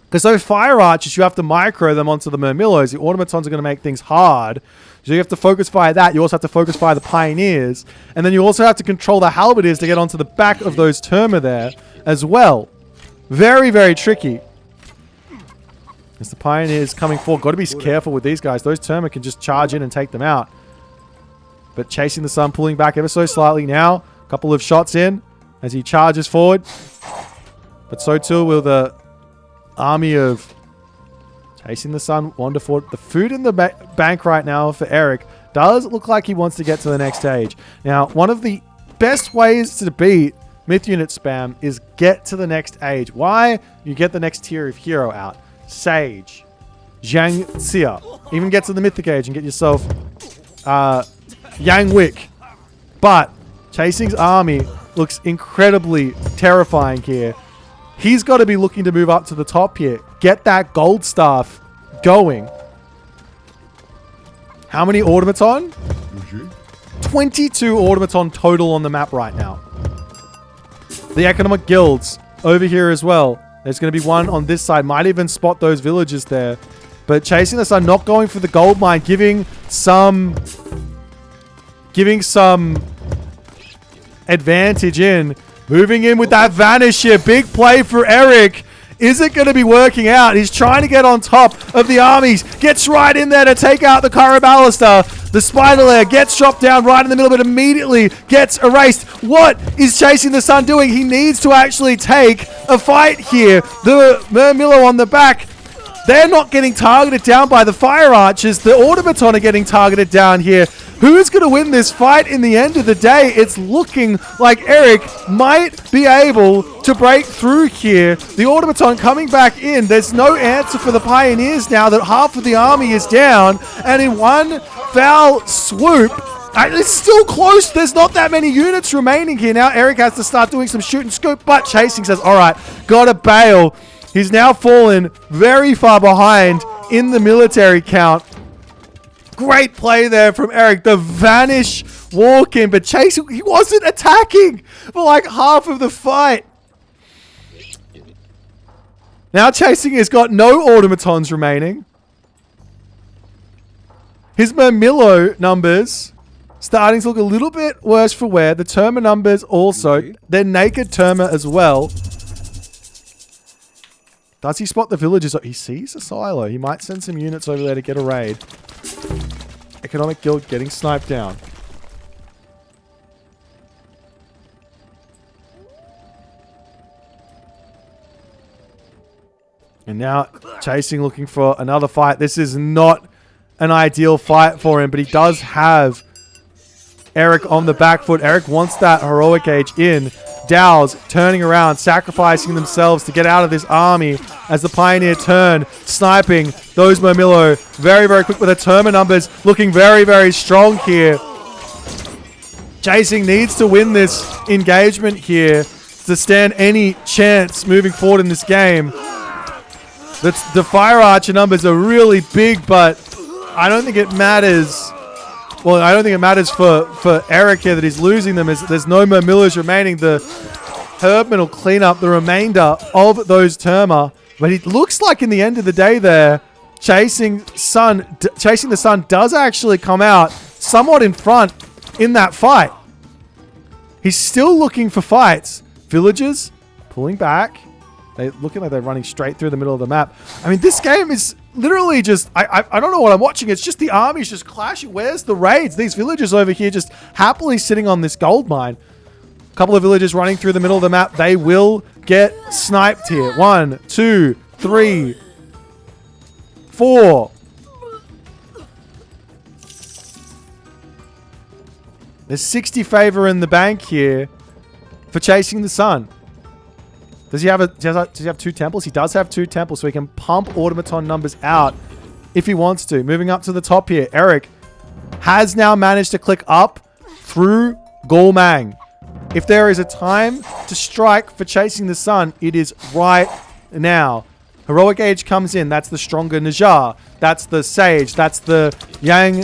Because those fire archers, you have to micro them onto the Murmillos. The automatons are going to make things hard. So you have to focus fire that. You also have to focus fire the pioneers. And then you also have to control the halberdiers to get onto the back of those Terma there as well. Very, very tricky. As the pioneers coming forward. Got to be careful with these guys. Those Terma can just charge in and take them out. But Chasing the Sun pulling back ever so slightly now. A couple of shots in as he charges forward. But so too will the army of Chasing the Sun wander forward. The food in the bank right now for Eric does look like he wants to get to the next stage. Now, one of the best ways to beat myth unit spam is get to the next age. Why? You get the next tier of hero out. Sage, Zhang Xia. Even get to the mythic age and get yourself Yang Wick. But Chasing's army looks incredibly terrifying here. He's got to be looking to move up to the top here. Get that gold staff going. How many automaton? 22 automaton total on the map right now. The economic guilds over here as well. There's going to be one on this side. Might even spot those villagers there. But Chasing the Sun not going for the gold mine. Giving some advantage in. Moving in with that Vanish here. Big play for Eric. Is it going to be working out? He's trying to get on top of the armies. Gets right in there to take out the Karabalista. The Spider Lair gets dropped down right in the middle, but immediately gets erased. What is Chasing the Sun doing? He needs to actually take a fight here. The Murmillo on the back. They're not getting targeted down by the Fire Archers. The Automaton are getting targeted down here. Who is going to win this fight in the end of the day? It's looking like Eric might be able to break through here. The Automaton coming back in. There's no answer for the Pioneers now that half of the army is down. And in one foul swoop, it's still close. There's not that many units remaining here. Now Eric has to start doing some shoot and scoop, but Chasing says, all right, gotta bail. He's now fallen very far behind in the military count. Great play there from Eric. The Vanish walk in, but Chasing, he wasn't attacking for like half of the fight. Now Chasing has got no automatons remaining. His Murmillo numbers starting to look a little bit worse for wear. The Terma numbers also. They're naked Terma as well. Does he spot the villagers? He sees a silo. He might send some units over there to get a raid. Economic Guild getting sniped down. And now Chasing looking for another fight. This is not an ideal fight for him, but he does have Eric on the back foot. Eric wants that heroic age in. Dows turning around, sacrificing themselves to get out of this army as the Pioneer turn, sniping those Murmillo. Very, very quick with the Terma numbers, looking very, very strong here. Chasing needs to win this engagement here to stand any chance moving forward in this game. The Fire Archer numbers are really big, but I don't think it matters. Well, I don't think it matters for Eric here that he's losing them. There's no Murmillos remaining. The Herdman will clean up the remainder of those Terma. But it looks like in the end of the day there, Chasing the Sun does actually come out somewhat in front in that fight. He's still looking for fights. Villagers pulling back. They're looking like they're running straight through the middle of the map. I mean, this game is literally just... I don't know what I'm watching. It's just the armies just clashing. Where's the raids? These villagers over here just happily sitting on this gold mine. A couple of villagers running through the middle of the map. They will get sniped here. 1, 2, 3, 4. There's 60 favor in the bank here. for chasing the sun. Does he have two temples? He does have 2 temples, so he can pump automaton numbers out if he wants to. Moving up to the top here, Eric has now managed to click up through Gormang. If there is a time to strike for chasing the sun, it is right now. Heroic Age comes in. That's the stronger Najar. That's the Sage. That's the Yang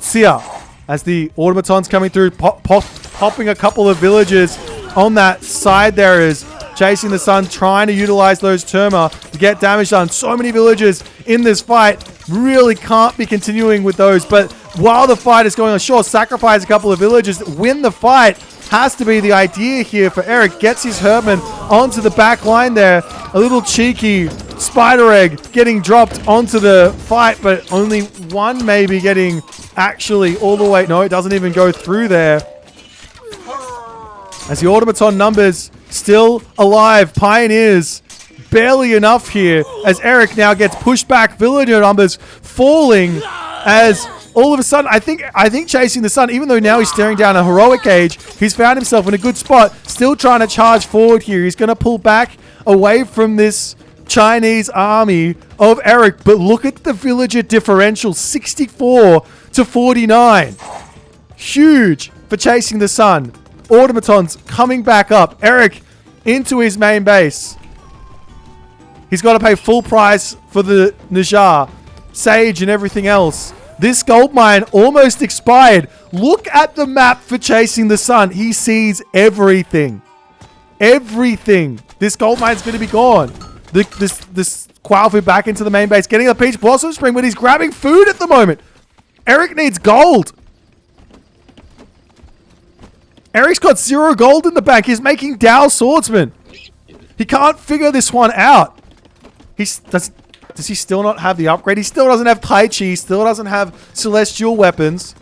Xia. As the automatons coming through, popping a couple of villagers on that side there is chasing the sun, trying to utilize those Terma to get damage done. So many villagers in this fight. Really can't be continuing with those. But while the fight is going on, sure, sacrifice a couple of villagers, win the fight. Has to be the idea here for Eric. Gets his Herdman onto the back line there. A little cheeky spider egg getting dropped onto the fight, but only one maybe getting actually all the way. No, it doesn't even go through there. As the automaton numbers still alive. Pioneers barely enough here as Eric now gets pushed back. Villager numbers falling as all of a sudden, I think chasing the sun, even though now he's staring down a heroic age, he's found himself in a good spot. Still trying to charge forward here. He's going to pull back away from this Chinese army of Eric. But look at the villager differential, 64 to 49. Huge for chasing the sun. Automatons coming back up. Eric into his main base. He's got to pay full price for the Najar, Sage, and everything else. This gold mine almost expired. Look at the map for chasing the sun. He sees everything. This gold mine's going to be gone. This Qualifier back into the main base, getting a Peach Blossom Spring, but he's grabbing food at the moment. Eric needs gold. Eric's got 0 gold in the bank. He's making Dao Swordsman. He can't figure this one out. Does he still not have the upgrade? He still doesn't have Tai Chi. Still doesn't have celestial weapons.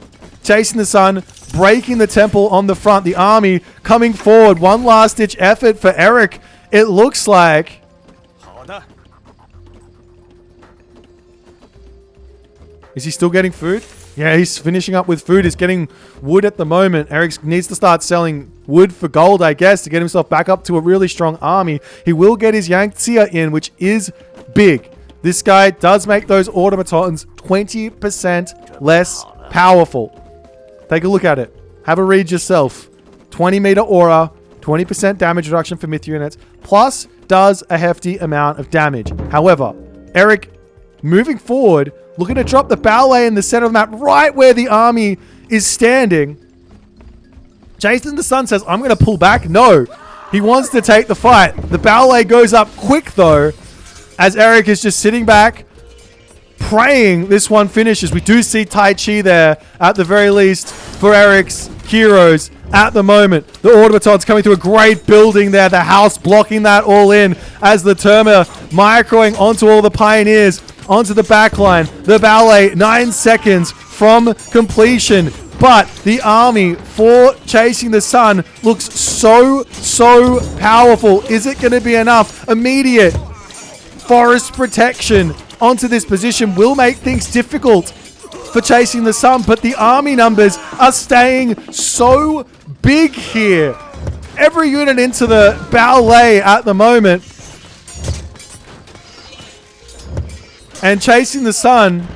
Chasing the sun, breaking the temple on the front. The army coming forward. One last ditch effort for Eric. It looks like. Is he still getting food? Yeah, he's finishing up with food. He's getting wood at the moment. Eric needs to start selling wood for gold, I guess, to get himself back up to a really strong army. He will get his Yangtze in, which is big. This guy does make those automatons 20% less powerful. Take a look at it. Have a read yourself. 20 meter aura, 20% damage reduction for myth units, plus does a hefty amount of damage. However, Eric, moving forward, looking to drop the ballet in the center of the map, right where the army is standing. Jason the Sun says, I'm going to pull back. No, he wants to take the fight. The ballet goes up quick, though, as Eric is just sitting back, praying this one finishes. We do see Tai Chi there, at the very least, for Eric's heroes at the moment. The automatons coming through a great building there. The house blocking that all in as the Terma microing onto all the pioneers, onto the backline. The ballet, 9 seconds from completion. But the army for chasing the sun looks so powerful. Is it going to be enough? Immediate forest protection onto this position will make things difficult for chasing the sun, but the army numbers are staying so big here. Every unit into the ballet at the moment. And chasing the sun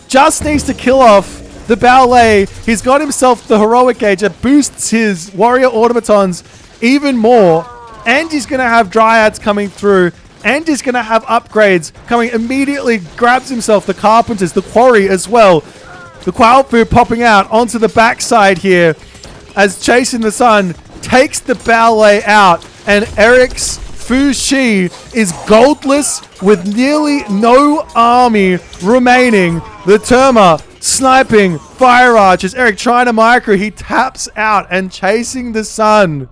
just needs to kill off the ballet. He's got himself the heroic gauge that boosts his warrior automatons even more. And he's going to have dryads coming through. And he's going to have upgrades coming immediately. Grabs himself the carpenters, the quarry as well. The Qualifier popping out onto the backside here as chasing the sun takes the ballet out. And Eric's Fu Shi is goldless with nearly no army remaining. The Terma sniping fire archers. Eric trying to micro. He taps out and chasing the sun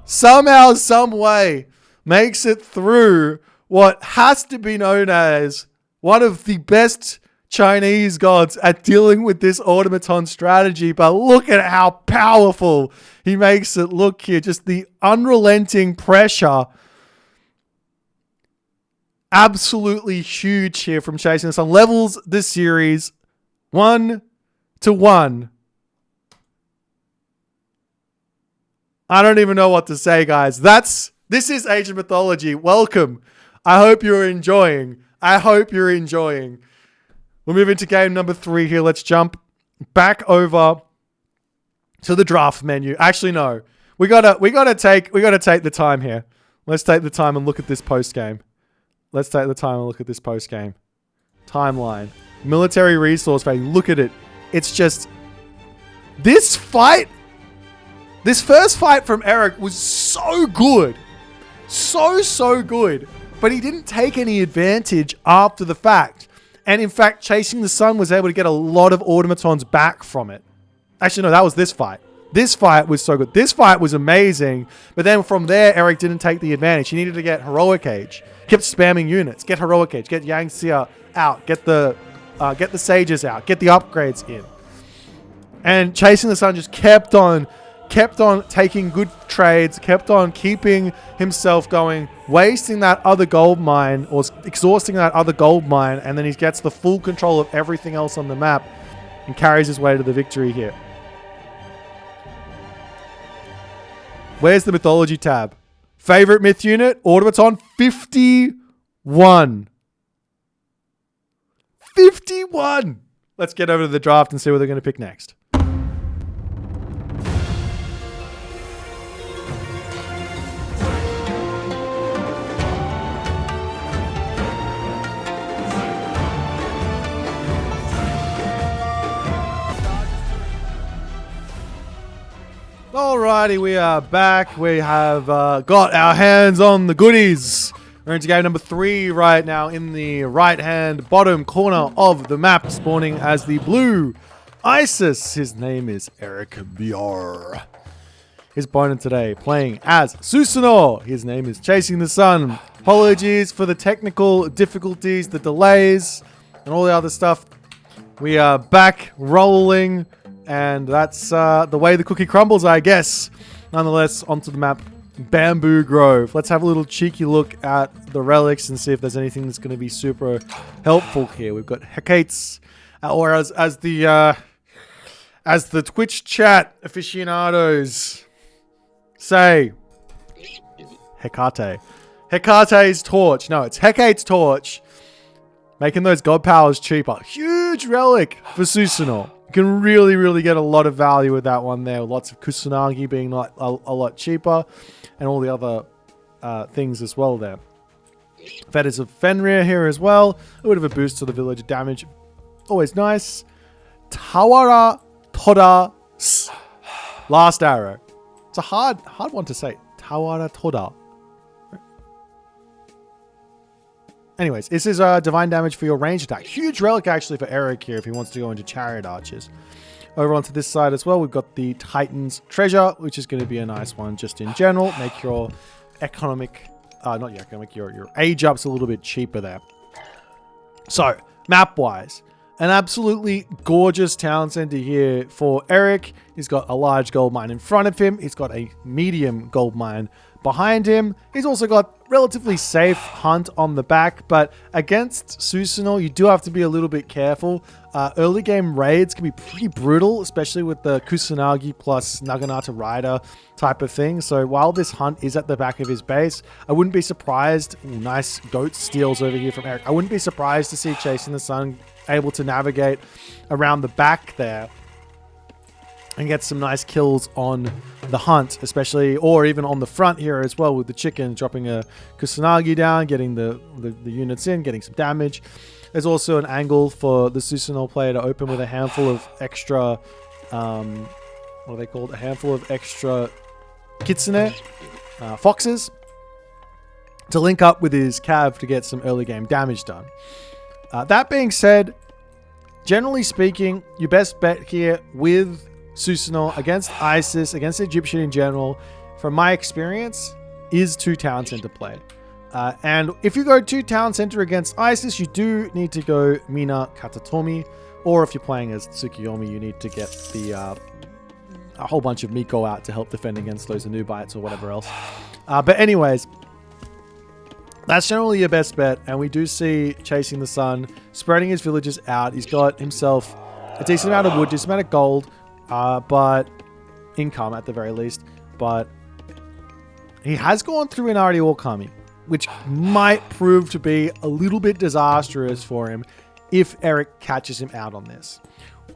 somehow, some way makes it through what has to be known as one of the best Chinese gods at dealing with this automaton strategy. But look at how powerful he makes it look here. Just the unrelenting pressure. Absolutely huge here from chasing the sun. Levels this series 1-1. I don't even know what to say, guys. This is Age of Mythology. Welcome. I hope you're enjoying. We're moving to game number 3 here. Let's jump back over to the draft menu. Actually, no. We gotta take the time here. Let's take the time and look at this post game. Timeline. Military resource value. Look at it. It's just this fight. This first fight from Eric was so good. So good. But he didn't take any advantage after the fact. And in fact, Chasing the Sun was able to get a lot of automatons back from it. Actually, no, that was this fight. This fight was so good. This fight was amazing. But then from there, Eric didn't take the advantage. He needed to get Heroic Age. Kept spamming units. Get Heroic Age. Get Yang Xia out. Get the Sages out. Get the upgrades in. And Chasing the Sun just kept on taking good trades, kept on keeping himself going, wasting that other gold mine or exhausting that other gold mine, and then he gets the full control of everything else on the map and carries his way to the victory here. Where's the mythology tab? Favorite myth unit? Automaton 51. 51! Let's get over to the draft and see what they're going to pick next. Alrighty, we are back. We have got our hands on the goodies. We're into game number 3 right now in the right-hand bottom corner of the map, spawning as the blue Isis. His name is Eric Bjor. His opponent today playing as Susanoo. His name is Chasing the Sun. Apologies for the technical difficulties, the delays, and all the other stuff. We are back rolling. And that's the way the cookie crumbles, I guess. Nonetheless, onto the map, Bamboo Grove. Let's have a little cheeky look at the relics and see if there's anything that's going to be super helpful here. We've got Hecates, or as the Twitch chat aficionados say, Hecate. Hecate's torch. No, it's Hecate's torch. Making those god powers cheaper. Huge relic for Susanoo. You can really get a lot of value with that one there. Lots of Kusanagi being a lot cheaper. And all the other things as well there. Fetters of Fenrir here as well. A bit of a boost to the village damage. Always nice. Tawara Toda. Last arrow. It's a hard one to say. Tawara Toda. Anyways, this is divine damage for your range attack. Huge relic actually for Eric here if he wants to go into Chariot Archers. Over onto this side as well, we've got the Titan's Treasure, which is going to be a nice one just in general. Make your economic, not your economic, your age ups a little bit cheaper there. So, map-wise, an absolutely gorgeous town center here for Eric. He's got a large gold mine in front of him. He's got a medium gold mine behind him. He's also got relatively safe hunt on the back, but against Susanoo, you do have to be a little bit careful. Early game raids can be pretty brutal, especially with the Kusanagi plus Naginata Rider type of thing. So while this hunt is at the back of his base, I wouldn't be surprised. Ooh, nice goat steals over here from Eric. I wouldn't be surprised to see Chasing the Sun able to navigate around the back there and get some nice kills on the hunt, especially, or even on the front here as well with the chicken, dropping a Kusanagi down, getting the units in, getting some damage. There's also an angle for the Susanoo player to open with a handful of extra, what are they called? A handful of extra kitsune, foxes, to link up with his cav to get some early game damage done. That being said, generally speaking, your best bet here with Susanoo against Isis, against Egyptian in general, from my experience, is 2 town center play. And if you go 2 town center against Isis, you do need to go Mina Katatomi, or if you're playing as Tsukiyomi, you need to get the a whole bunch of Miko out to help defend against those Anubites or whatever else. But anyways, that's generally your best bet, and we do see Chasing the Sun spreading his villages out. He's got himself a decent amount of wood, decent amount of gold, but income at the very least. But He has gone through an Inari Origami, which might prove to be a little bit disastrous for him if Eric catches him out on this.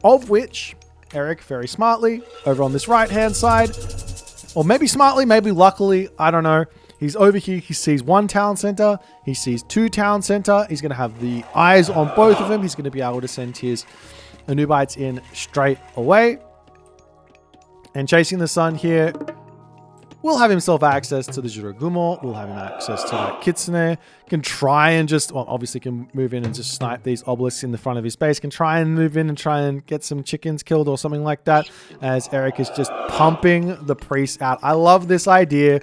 Of which, Eric, very smartly, over on this right-hand side, or maybe smartly, maybe luckily, I don't know. He's over here. He sees one town center. He sees two town center. He's going to have the eyes on both of them. He's going to be able to send his Anubites in straight away. And chasing the sun here will have himself access to the Jurogumo. Will have him access to that Kitsune. Can try and just, well, obviously can move in and just snipe these obelisks in the front of his base. Can try and move in and try and get some chickens killed or something like that. As Eric is just pumping the priests out. I love this idea.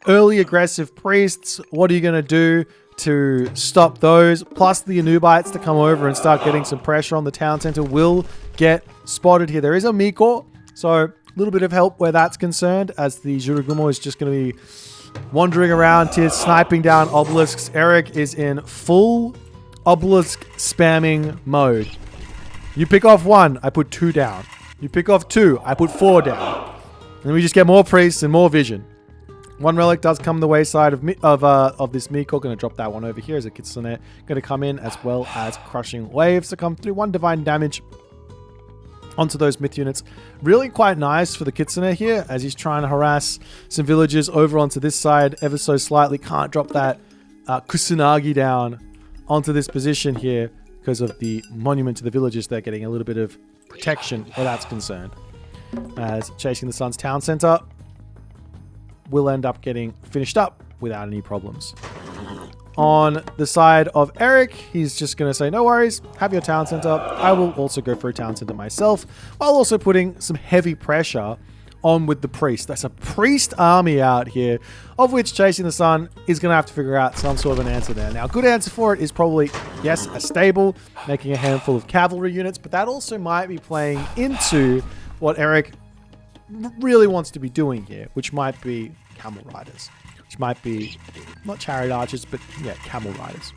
Early aggressive priests. What are you going to do to stop those? Plus the Anubites to come over and start getting some pressure on the town center will get spotted here. There is a Miko. So a little bit of help where that's concerned, as the Jurogumo is just going to be wandering around here, sniping down obelisks. Eric is in full obelisk spamming mode. You pick off one, I put two down. You pick off two, I put four down. And then we just get more priests and more vision. One relic does come the wayside of this Miko. Going to drop that one over here as a Kitsune. Going to come in, as well as crushing waves to come through. One divine damage onto those myth units. Really quite nice for the Kitsune here, as he's trying to harass some villagers over onto this side ever so slightly. Can't drop that Kusanagi down onto this position here because of the monument to the villagers. They're getting a little bit of protection where that's concerned. As chasing the sun's town center will end up getting finished up without any problems. On the side of Eric, he's just going to say, no worries, have your town center. I will also go for a town center myself, while also putting some heavy pressure on with the priest. That's a priest army out here, of which Chasing the Sun is going to have to figure out some sort of an answer there. Now, a good answer for it is probably, yes, a stable, making a handful of cavalry units, but that also might be playing into what Eric really wants to be doing here, which might be camel riders. Which might be not chariot archers, but yeah, camel riders.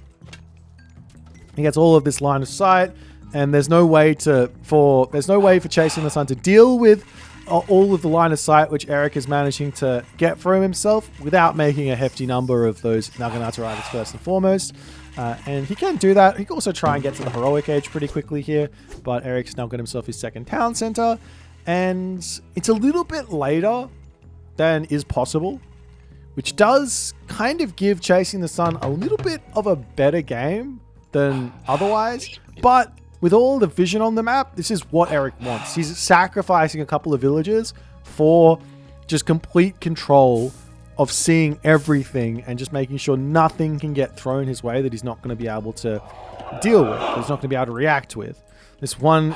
He gets all of this line of sight, and there's no way for Chasing the Sun to deal with all of the line of sight which Eric is managing to get for himself without making a hefty number of those Naginata riders first and foremost. And he can do that. He can also try and get to the heroic age pretty quickly here, but Eric's now got himself his second town center, and it's a little bit later than is possible, which does kind of give Chasing the Sun a little bit of a better game than otherwise. But with all the vision on the map, this is what Eric wants. He's sacrificing a couple of villages for just complete control of seeing everything and just making sure nothing can get thrown his way that he's not going to be able to deal with, that he's not going to be able to react with. This one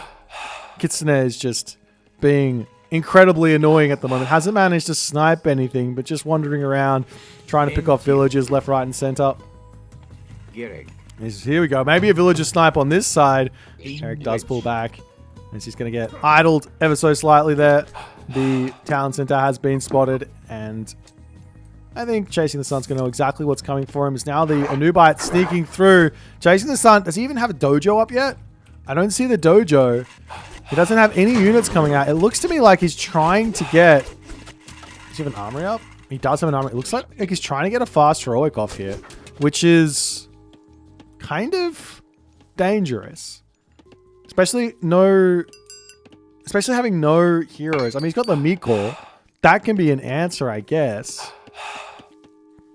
Kitsune is just being incredibly annoying at the moment. Hasn't managed to snipe anything, but just wandering around, trying to pick off villagers left, right, and center. Here we go. Maybe a villager snipe on this side. Eric does pull back, as he's going to get idled ever so slightly there. The town center has been spotted, and I think Chasing the Sun's going to know exactly what's coming for him. Is now the Anubite sneaking through. Chasing the Sun, does he even have a dojo up yet? I don't see the dojo. He doesn't have any units coming out. It looks to me like he's trying to get... Does he have an armory up? He does have an armory. It looks like he's trying to get a fast heroic off here, which is kind of dangerous. Especially having no heroes. I mean, he's got the Miko. That can be an answer, I guess.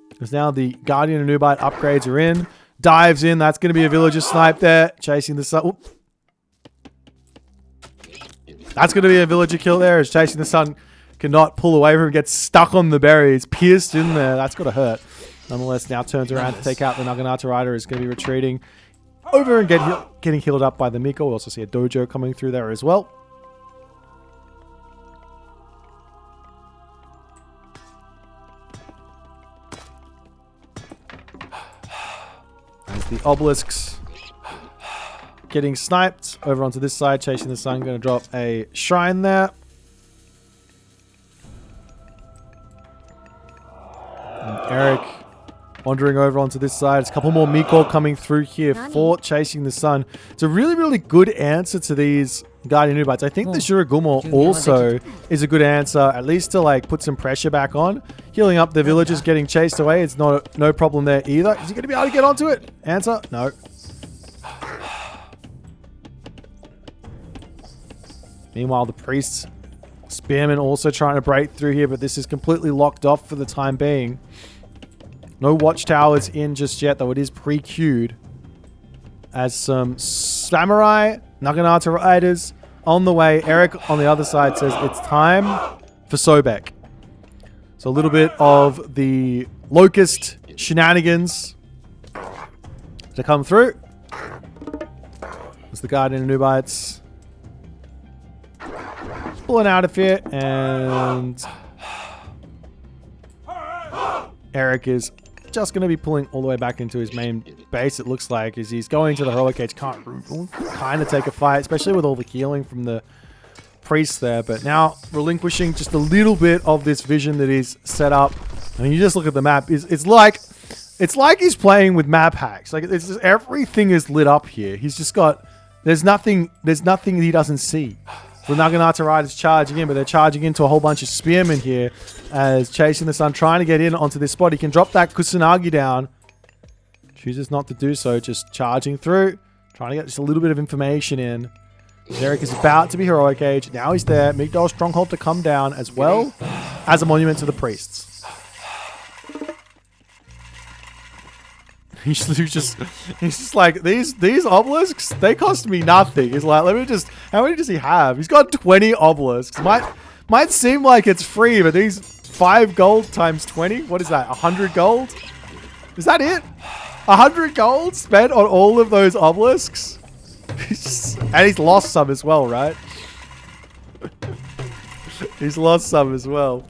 Because now the Guardian Anubite upgrades are in. Dives in. That's going to be a villager snipe there. Chasing the Sun. Oop. That's going to be a villager kill there, as Chasing the Sun cannot pull away from him. Gets stuck on the berries. Pierced in there. That's got to hurt. Nonetheless, now turns around to take out the Naginata Rider. Is going to be retreating over and getting healed up by the Miko. We also see a dojo coming through there as well. As the obelisks getting sniped over onto this side. Chasing the Sun, going to drop a shrine there. And Eric wandering over onto this side. There's a couple more Miko coming through here for Chasing the Sun. It's a really, really good answer to these Guardian Ubites. I think the Shuragumo also is a good answer, at least to like put some pressure back on. Healing up the villagers getting chased away. It's no problem there either. Is he going to be able to get onto it? Answer? No. Meanwhile, the priests, spearmen also trying to break through here, but this is completely locked off for the time being. No watchtowers in just yet, though it is pre-queued. As some samurai, Naginata riders on the way. Eric on the other side says it's time for Sobek. So a little bit of the Locust shenanigans to come through. As the Guardian Nubites pulling out of here, and Eric is just going to be pulling all the way back into his main base, it looks like, as he's going to the heroic cage. Can't kind of take a fight, especially with all the healing from the priest there, but now relinquishing just a little bit of this vision that he's set up. I mean, you just look at the map, it's like he's playing with map hacks. Like, it's just, everything is lit up here. He's just got, there's nothing he doesn't see. The Naginata Riders charging in, but they're charging into a whole bunch of spearmen here as Chasing the Sun trying to get in onto this spot. He can drop that Kusanagi down. Chooses not to do so, just charging through, trying to get just a little bit of information in. Derek is about to be heroic age. Now he's there. Migdal Stronghold to come down as well as a monument to the priests. He's just like, these obelisks, they cost me nothing. He's like, let me just, how many does he have? He's got 20 obelisks. Might seem like it's free, but these 5 gold times 20, what is that, 100 gold? Is that it? 100 gold spent on all of those obelisks? And he's lost some as well, right? He's lost some as well.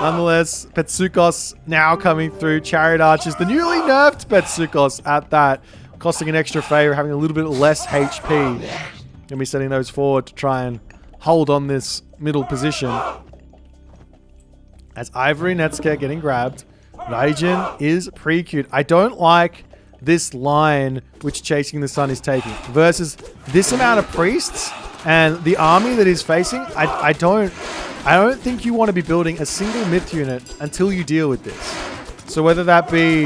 Nonetheless, Petsukos now coming through. Chariot Archers, the newly nerfed Petsukos at that, costing an extra favor, having a little bit less HP. Gonna be sending those forward to try and hold on this middle position. As Ivory Netsuke getting grabbed, Raijin is pre-queued. I don't like this line which Chasing the Sun is taking versus this amount of priests and the army that he's facing. I don't think you want to be building a single myth unit until you deal with this. So whether that be,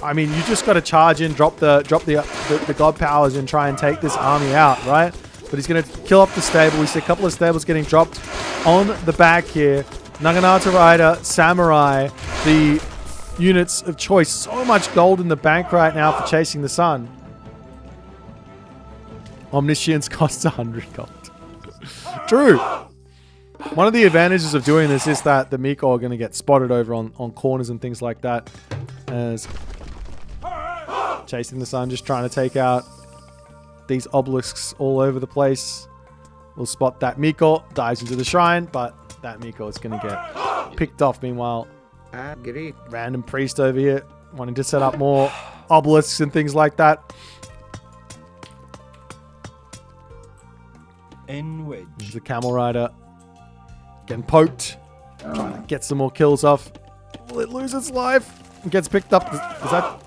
I mean, you just got to charge in, drop the god powers and try and take this army out, right? But he's going to kill up the stable. We see a couple of stables getting dropped on the back here. Naginata Rider, Samurai, the units of choice. So much gold in the bank right now for Chasing the Sun. Omniscience costs 100 gold. True. One of the advantages of doing this is that the Miko are going to get spotted over on corners and things like that. As Chasing the Sun just trying to take out these obelisks all over the place. We'll spot that Miko, dives into the shrine, but that Miko is going to get picked off. Meanwhile, random priest over here wanting to set up more obelisks and things like that. There's the Camel Rider getting poked, trying to get some more kills off. Will it lose its life? It gets picked up. Is that...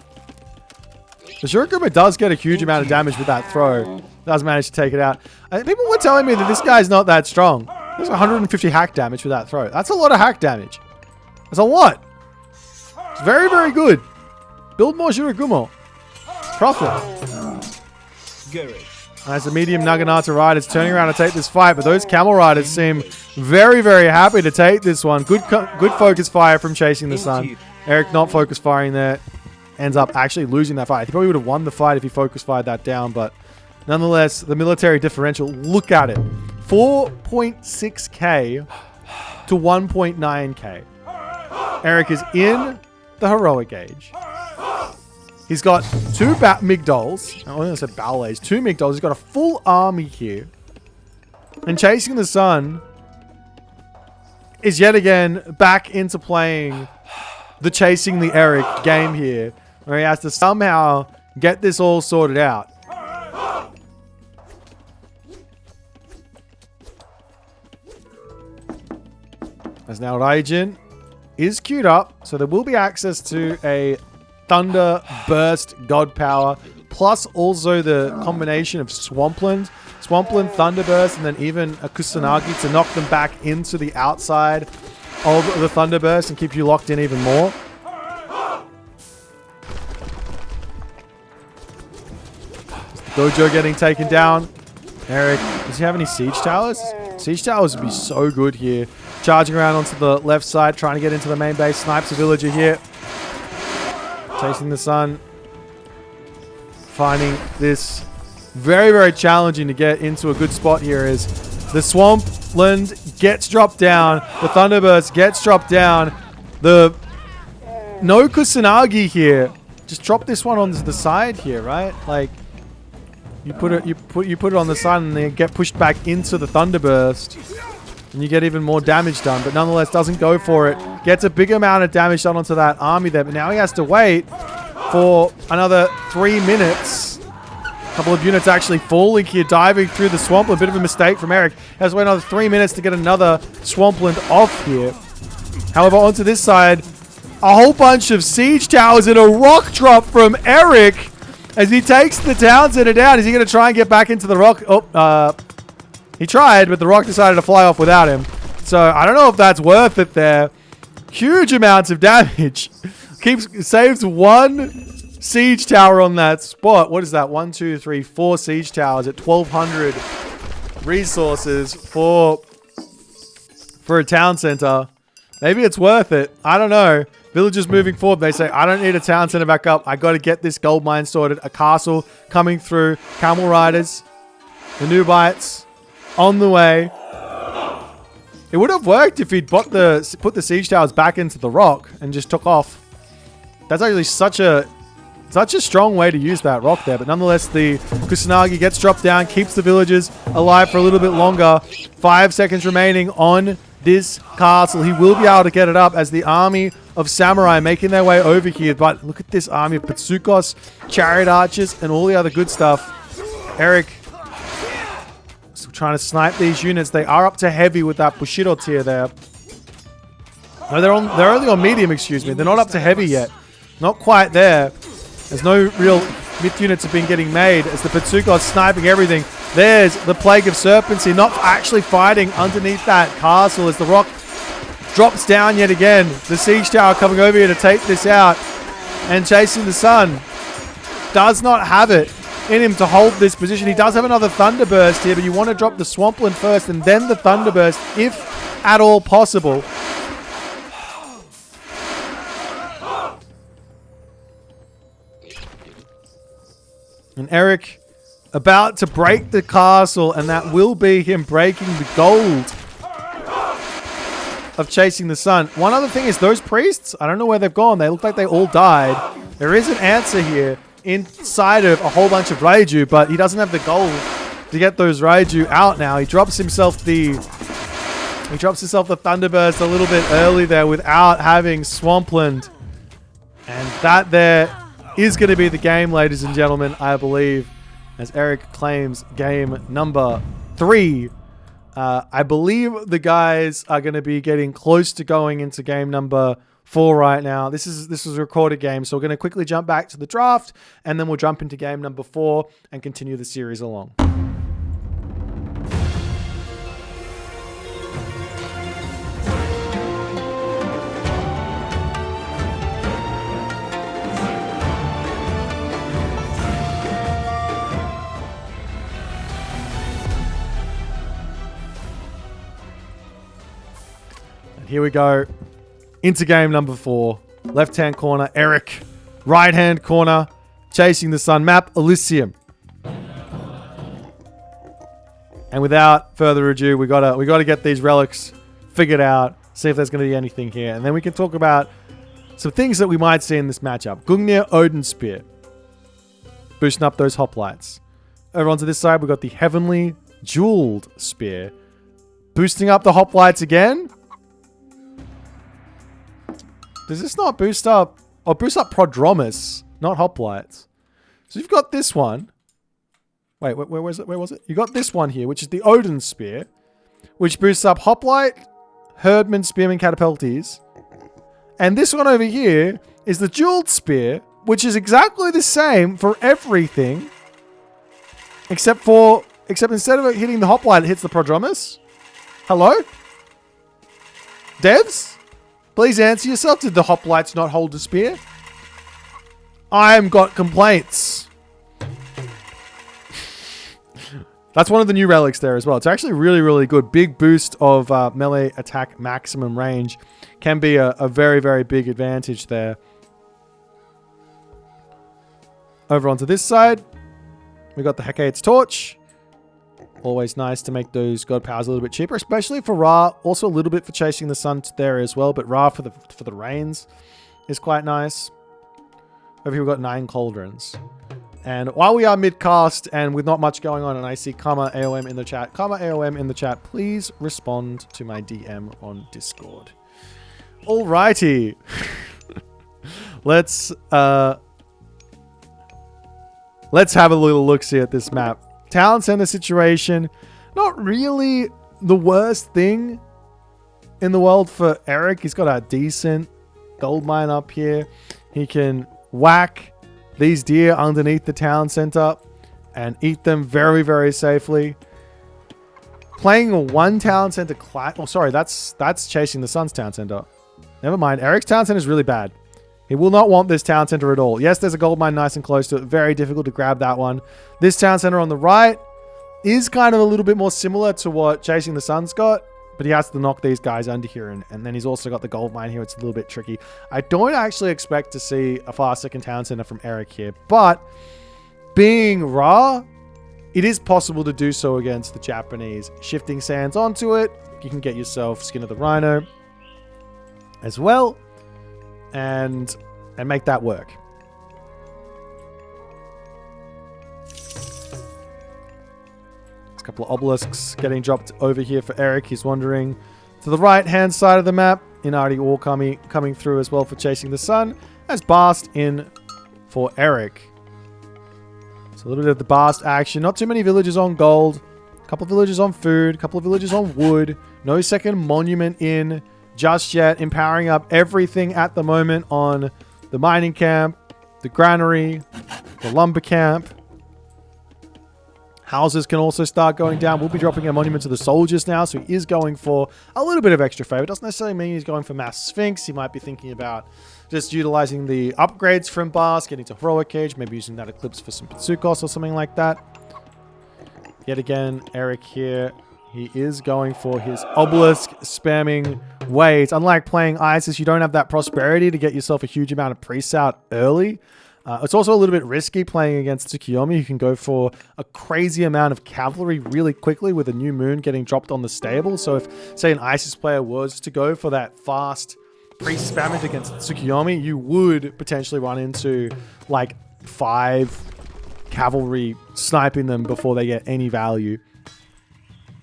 The Shurikuma does get a huge amount of damage with that throw. Does manage to take it out. People were telling me that this guy's not that strong. There's 150 hack damage with that throw. That's a lot of hack damage. That's a lot. It's very, very good. Build more Shurikumo. Profit. As the medium Naginata Riders turning around to take this fight, but those Camel Riders seem very, very happy to take this one. Good focus fire from Chasing the Sun. Eric not focus firing there. Ends up actually losing that fight. He probably would have won the fight if he focus fired that down, but nonetheless, the military differential, look at it. 4.6k to 1.9k. Eric is in the heroic age. He's got 2 Migdals. I almost said Ballets. 2 Migdals. He's got a full army here. And Chasing the Sun is yet again back into playing the Chasing the Eric game here, where he has to somehow get this all sorted out. As now Raijin is queued up, so there will be access to a Thunder Burst God Power plus also the combination of Swampland, Thunderburst, and then even a Kusanagi to knock them back into the outside of the Thunderburst and keep you locked in even more. Dojo getting taken down. Eric, does he have any Siege Towers? Siege Towers would be so good here. Charging around onto the left side, trying to get into the main base. Snipes a villager here. Chasing the sun. Finding this very, very challenging to get into a good spot here is the Swampland gets dropped down. The Thunderburst gets dropped down. The no Kusanagi here. Just drop this one onto the side here, right? Like you put it on the side and then get pushed back into the Thunderburst. And you get even more damage done, but nonetheless doesn't go for it. Gets a big amount of damage done onto that army there, but now he has to wait for another 3 minutes. A couple of units actually falling here, diving through the swamp. A bit of a mistake from Eric. Has to wait another 3 minutes to get another Swampland off here. However, onto this side, a whole bunch of Siege Towers and a rock drop from Eric as he takes the town center down. Is he going to try and get back into the rock? Oh, he tried, but the rock decided to fly off without him. So I don't know if that's worth it there. Huge amounts of damage. Saves one Siege Tower on that spot. What is that? 1, 2, 3, 4 Siege Towers at 1,200 resources for a town center. Maybe it's worth it. I don't know. Villagers moving forward. They say, I don't need a town center back up. I got to get this gold mine sorted. A castle coming through. Camel Riders. The new Boits on the way. It would have worked if he'd put the Siege Towers back into the rock and just took off. That's actually such a strong way to use that rock there. But nonetheless, the Kusanagi gets dropped down, keeps the villagers alive for a little bit longer. 5 seconds remaining on this castle. He will be able to get it up as the army of samurai making their way over here. But look at this army of Patsukos, chariot archers, and all the other good stuff. Eric still trying to snipe these units. They are up to heavy with that Bushido tier there. No, they're only on medium, excuse me. They're not up to heavy yet. Not quite there. There's no real myth units have been getting made as the Patsukos sniping everything. There's the Plague of Serpents here, not actually fighting underneath that castle as the rock drops down yet again. The Siege Tower coming over here to take this out and chasing the sun. Does not have it in him to hold this position. He does have another Thunderburst here, but you want to drop the Swampland first and then the Thunderburst, if at all possible. And Eric about to break the castle, and that will be him breaking the gold of chasing the sun. One other thing is those priests, I don't know where they've gone. They look like they all died. There is an answer here inside of a whole bunch of Raiju, but he doesn't have the gold to get those Raiju out now. He drops himself the Thunderburst a little bit early there without having Swampland. And that there is going to be the game, ladies and gentlemen, I believe, as Eric claims game number 3. I believe the guys are going to be getting close to going into game number 4 right now. This is a recorded game, so we're going to quickly jump back to the draft, and then we'll jump into game number 4 and continue the series along. Here we go into game number 4. Left-hand corner, Eric. Right-hand corner, chasing the sun. Map, Elysium. And without further ado, we gotta get these relics figured out. See if there's going to be anything here, and then we can talk about some things that we might see in this matchup. Gungnir Odin Spear, boosting up those hoplites. Over onto this side, we got the Heavenly Jeweled Spear, boosting up the hoplites again. Does this not boost up? Oh, boost up Prodromus, not hoplites. So you've got this one. Wait, where was it? Where was it? You got this one here, which is the Odin Spear, which boosts up hoplite, herdman, spearman, catapultes. And this one over here is the Jeweled Spear, which is exactly the same for everything, except instead of it hitting the hoplite, it hits the prodromus. Hello? Devs? Please answer yourself. Did the hoplites not hold the spear? I've got complaints. That's one of the new relics there as well. It's actually really, really good. Big boost of melee attack maximum range. Can be a very, very big advantage there. Over onto this side, we got the Hecate's Torch. Always nice to make those god powers a little bit cheaper, especially for Ra. Also a little bit for chasing the sun there as well, but Ra for the rains is quite nice. Over here we've got 9 cauldrons. And while we are mid-cast and with not much going on, and I see Karma AOM in the chat, Karma AOM in the chat, please respond to my DM on Discord. Alrighty. Let's have a little look-see at this map. Town center situation, not really the worst thing in the world for Eric. He's got a decent gold mine up here. He can whack these deer underneath the town center and eat them very, very safely. Playing a one town center class. Oh, sorry, that's chasing the sun's town center. Never mind. Eric's town center is really bad. He will not want this town center at all. Yes, there's a gold mine nice and close to it. Very difficult to grab that one. This town center on the right is kind of a little bit more similar to what Chasing the Sun's got, but he has to knock these guys under here, and then he's also got the gold mine here. It's a little bit tricky. I don't actually expect to see a fast second town center from Eric here, but being Ra, it is possible to do so against the Japanese. Shifting sands onto it, you can get yourself Skin of the Rhino as well, and make that work. There's a couple of obelisks getting dropped over here for Eric. He's wandering to the right-hand side of the map. Inardi Ore coming through as well for Chasing the Sun. As Bast in for Eric. So a little bit of the Bast action. Not too many villagers on gold. A couple of villagers on food. A couple of villagers on wood. No second monument in just yet. Empowering up everything at the moment on the mining camp, the granary, the lumber camp. Houses can also start going down. We'll be dropping a monument to the soldiers now, so he is going for a little bit of extra favor. Doesn't necessarily mean he's going for mass sphinx. He might be thinking about just utilizing the upgrades from Bast, getting to heroic cage, maybe using that eclipse for some Pitsukos or something like that. Yet again, Eric here, he is going for his obelisk spamming ways. Unlike playing Isis, you don't have that prosperity to get yourself a huge amount of priests out early. It's also a little bit risky playing against Tsukiyomi. You can go for a crazy amount of cavalry really quickly with a new moon getting dropped on the stable. So if, say, an Isis player was to go for that fast priest spammage against Tsukiyomi, you would potentially run into like 5 cavalry sniping them before they get any value.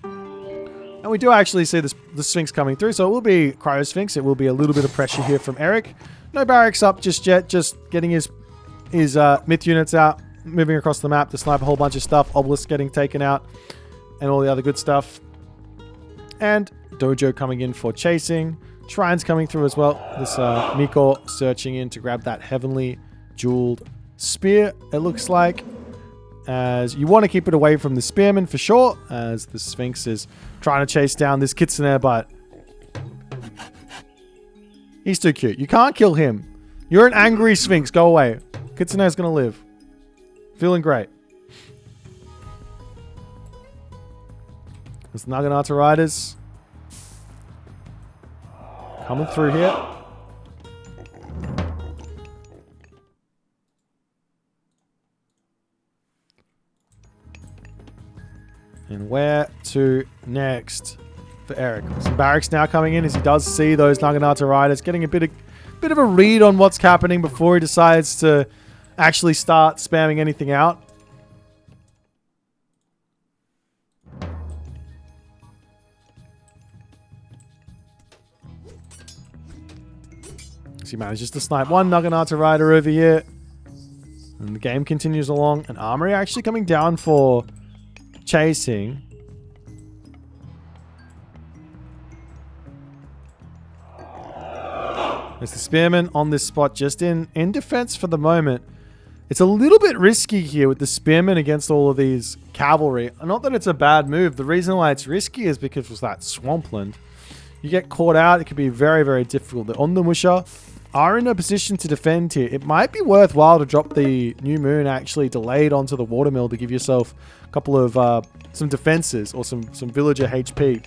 And we do actually see the Sphinx coming through, so it will be Cryo Sphinx. It will be a little bit of pressure here from Eric. No barracks up just yet, just getting his myth units out, moving across the map to snipe a whole bunch of stuff. Obelisk getting taken out, and all the other good stuff. And Dojo coming in for chasing. Shrines coming through as well. This Miko searching in to grab that heavenly jeweled spear, it looks like. As you want to keep it away from the spearman for sure, as the Sphinx is trying to chase down this Kitsune, but he's too cute. You can't kill him. You're an angry Sphinx. Go away. Kitsune's going to live. Feeling great. There's Naginata Riders coming through here. And where to next for Eric? Some barracks now coming in as he does see those Naginata Riders, getting a bit of a read on what's happening before he decides to actually start spamming anything out. So he manages to snipe one Naginata Rider over here. And the game continues along. An armory actually coming down for chasing. There's the Spearman on this spot just in defense for the moment. It's a little bit risky here with the Spearman against all of these cavalry. Not that it's a bad move. The reason why it's risky is because of that swampland. You get caught out, it could be very, very difficult. The Ondamusha are in a position to defend here. It might be worthwhile to drop the New Moon actually delayed onto the Watermill to give yourself a couple of some defenses or some villager HP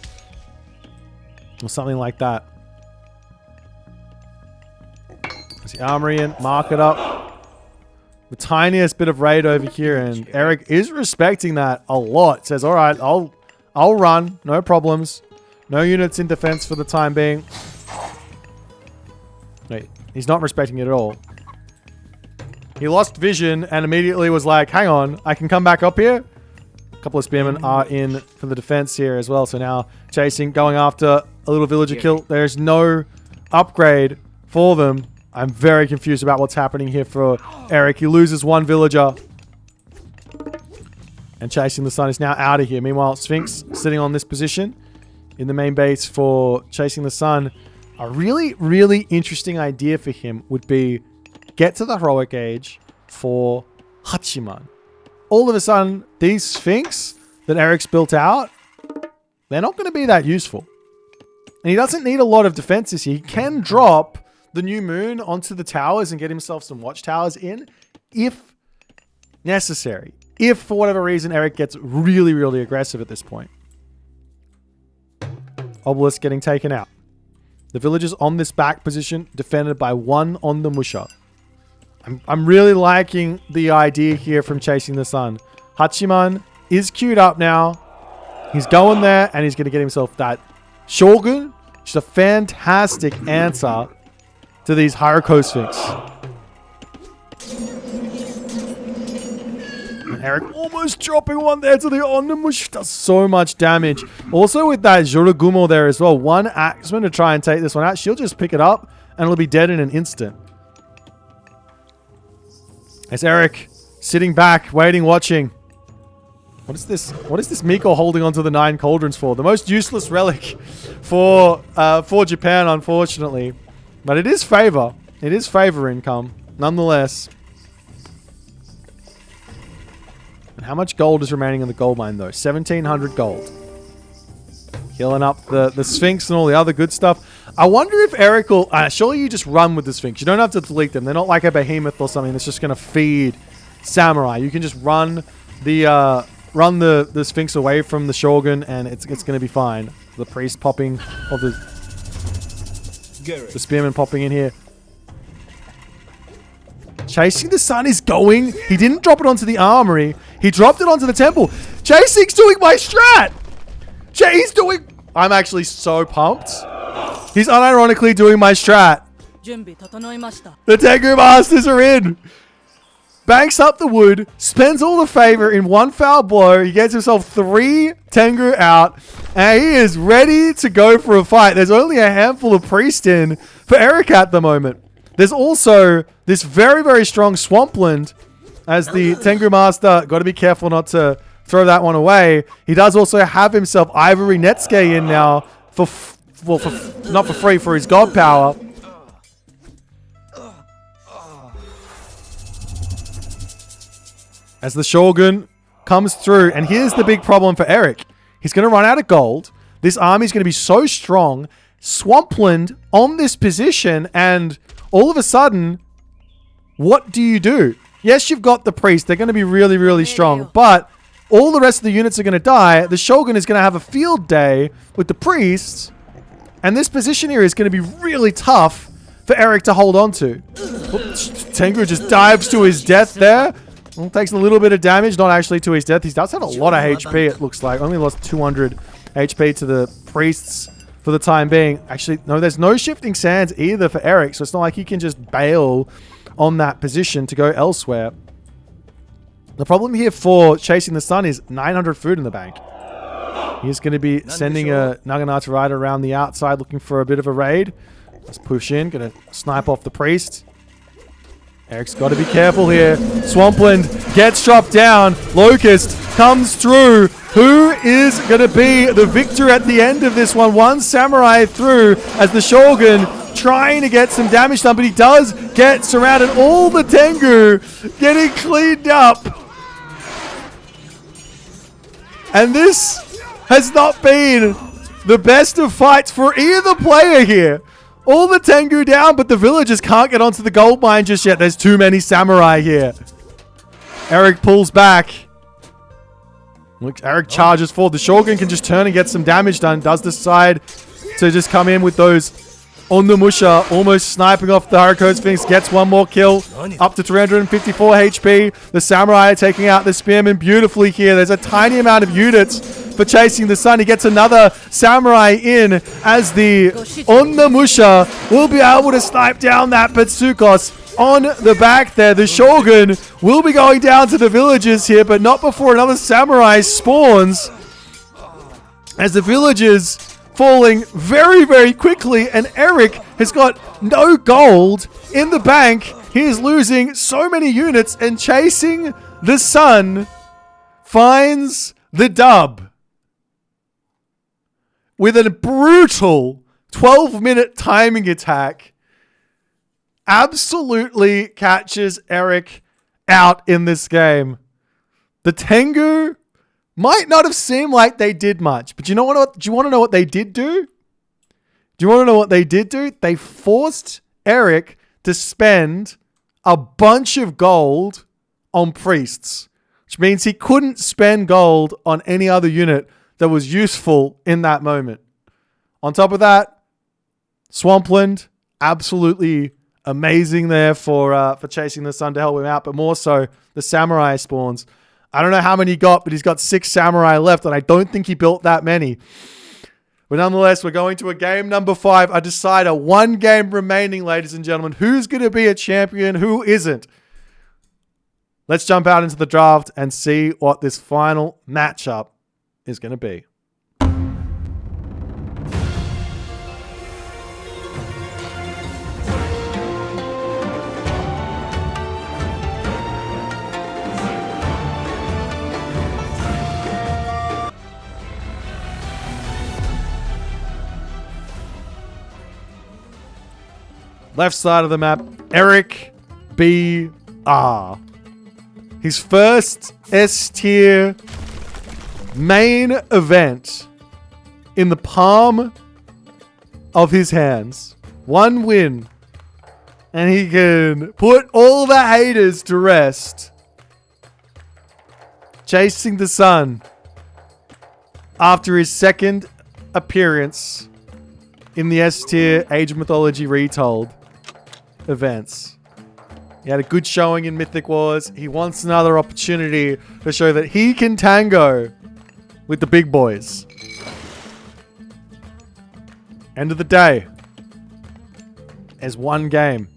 or something like that. There's the Armory in, mark it up. The tiniest bit of raid over here, and Eric is respecting that a lot. Says, all right, I'll run, no problems. No units in defense for the time being. Wait, he's not respecting it at all. He lost vision and immediately was like, hang on, I can come back up here? A couple of spearmen are in for the defense here as well. So now chasing, going after a little villager kill. There's no upgrade for them. I'm very confused about what's happening here for Eric. He loses one villager. And Chasing the Sun is now out of here. Meanwhile, Sphinx sitting on this position in the main base for Chasing the Sun. A really, really interesting idea for him would be get to the heroic age for Hachiman. All of a sudden, these Sphinx that Eric's built out, they're not going to be that useful. And he doesn't need a lot of defenses here. He can drop the New Moon onto the towers and get himself some watchtowers in if necessary. If, for whatever reason, Eric gets really, really aggressive at this point. Obelisk getting taken out. The villagers on this back position defended by one on the Musha. I'm really liking the idea here from Chasing the Sun. Hachiman is queued up now. He's going there and he's going to get himself that Shogun. Just a fantastic answer to these Haruko Sphinx. And Eric almost dropping one there to the Ondamush. Does so much damage. Also with that Jorogumo there as well. One axeman to try and take this one out. She'll just pick it up and it'll be dead in an instant. It's Eric sitting back, waiting, watching. What is this? What is this Miko holding onto the 9 cauldrons for? The most useless relic for Japan, unfortunately. But it is favor. It is favor income, nonetheless. And how much gold is remaining in the gold mine, though? 1,700 gold. Healing up the Sphinx and all the other good stuff. I wonder if Eric will... surely you just run with the Sphinx. You don't have to delete them. They're not like a behemoth or something that's just going to feed samurai. You can just run the Sphinx away from the Shogun and it's going to be fine. The priest popping... or the spearman popping in here. Chasing the Sun is going. He didn't drop it onto the armory. He dropped it onto the temple. Chasing's doing my strat. He's doing... I'm actually so pumped. He's unironically doing my strat. The Tengu Masters are in. Banks up the wood. Spends all the favor in one foul blow. He gets himself 3 Tengu out. And he is ready to go for a fight. There's only a handful of priests in for Eric at the moment. There's also this very, very strong swampland as the Tengu Master. Got to be careful not to throw that one away. He does also have himself Ivory Netsuke in now for not for free, for his god power. As the Shogun comes through, and here's the big problem for Eric. He's going to run out of gold. This army is going to be so strong. Swampland on this position, and all of a sudden, what do you do? Yes, you've got the priest. They're going to be really, really strong, but all the rest of the units are going to die. The Shogun is going to have a field day with the priests, and this position here is going to be really tough for Eric to hold on to. Tengu just dives to his death there. Well, takes a little bit of damage, not actually to his death. He does have a lot of HP, it looks like. Only lost 200 HP to the priests for the time being. Actually, no, there's no shifting sands either for Eric, so it's not like he can just bail on that position to go elsewhere. The problem here for Chasing the Sun is 900 food in the bank. He's going to be sending a Naginata rider around the outside looking for a bit of a raid. Let's push in. Going to snipe off the priest. Eric's got to be careful here. Swampland gets dropped down. Locust comes through. Who is going to be the victor at the end of this one? One samurai through as the Shogun trying to get some damage done, but he does get surrounded. All the Tengu getting cleaned up. And this has not been the best of fights for either player here. All the Tengu down, but the villagers can't get onto the gold mine just yet. There's too many samurai here. Eric pulls back. Look, Eric charges forward. The Shogun can just turn and get some damage done. Does decide to just come in with those Ondamusha, almost sniping off the Hariko's Phoenix. Gets one more kill. Up to 354 HP. The samurai are taking out the spearman beautifully here. There's a tiny amount of units for chasing the sun. He gets another samurai in as the Ondamusha will be able to snipe down that Betsukos. On the back there, the Shogun will be going down to the villagers here, but not before another samurai spawns. As the villagers falling very, very quickly, and Eric has got no gold in the bank. He is losing so many units, and chasing the sun finds the dub with a brutal 12-minute timing attack. Absolutely catches Eric out in this game. The Tengu might not have seemed like they did much, but do you want to know what they did do? Do you want to know what they did do? They forced Eric to spend a bunch of gold on priests, which means he couldn't spend gold on any other unit that was useful in that moment. On top of that, Swampland, absolutely amazing there for chasing the sun to help him out, but more so the samurai spawns. I don't know how many he got, but he's got 6 samurai left, and I don't think he built that many. But nonetheless, we're going to a game number 5. A decider, 1 game remaining, ladies and gentlemen. Who's going to be a champion? Who isn't? Let's jump out into the draft and see what this final matchup is going to be. Left side of the map, Eric BR. His first S-tier main event in the palm of his hands. 1 win. And he can put all the haters to rest. Chasing the sun after his second appearance in the S-tier Age of Mythology Retold events. He had a good showing in Mythic Wars. He wants another opportunity to show that he can tango with the big boys. End of the day, there's 1 game.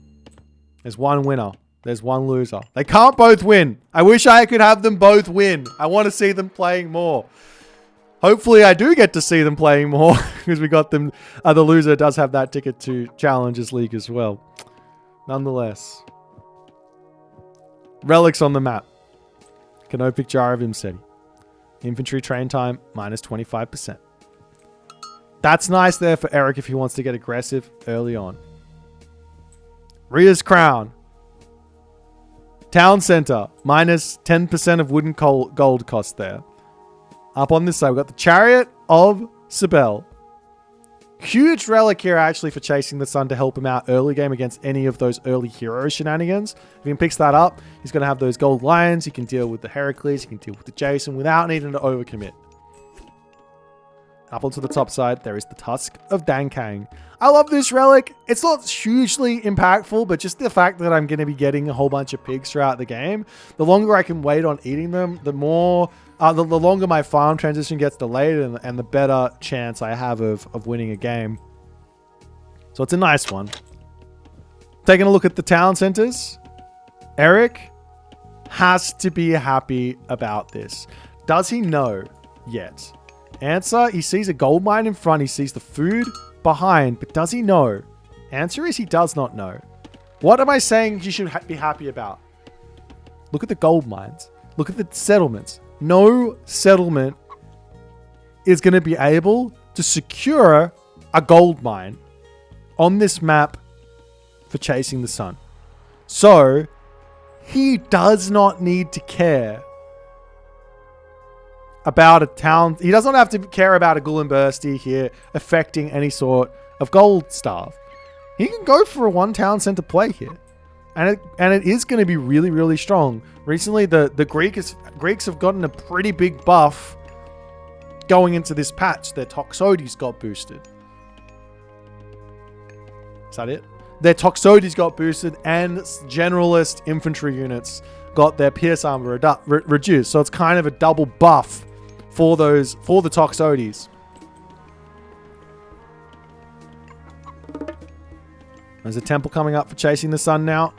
There's 1 winner. There's 1 loser. They can't both win. I wish I could have them both win. I want to see them playing more. Hopefully I do get to see them playing more because we got them. The loser does have that ticket to Challengers League as well. Nonetheless, relics on the map. Canopic Jar of Imseti. Infantry train time minus 25%. That's nice there for Eric if he wants to get aggressive early on. Rhea's Crown. Town Center minus 10% of wooden gold cost there. Up on this side, we've got the Chariot of Sibel. Huge relic here actually for chasing the sun to help him out early game against any of those early hero shenanigans. If he picks that up, he's going to have those gold lions. He can deal with the Heracles. He can deal with the Jason without needing to overcommit. Up onto the top side, there is the Tusk of Dankang. I love this relic. It's not hugely impactful, but just the fact that I'm going to be getting a whole bunch of pigs throughout the game, the longer I can wait on eating them, the more... the longer my farm transition gets delayed and the better chance I have of winning a game. So it's a nice one. Taking a look at the town centers. Eric has to be happy about this. Does he know yet? Answer, he sees a gold mine in front. He sees the food behind, but does he know? Answer is he does not know. What am I saying he should be happy about? Look at the gold mines. Look at the settlements. No settlement is going to be able to secure a gold mine on this map for chasing the sun. So he does not need to care about a town. He does not have to care about a Gullenbursty here affecting any sort of gold staff. He can go for a one town center play here. And it is going to be really, really strong. Recently, the Greeks have gotten a pretty big buff going into this patch. Their Toxotes got boosted. Is that it? Their Toxotes got boosted, and generalist infantry units got their pierce armor reduced. So it's kind of a double buff for the Toxotes. There's a temple coming up for chasing the sun now.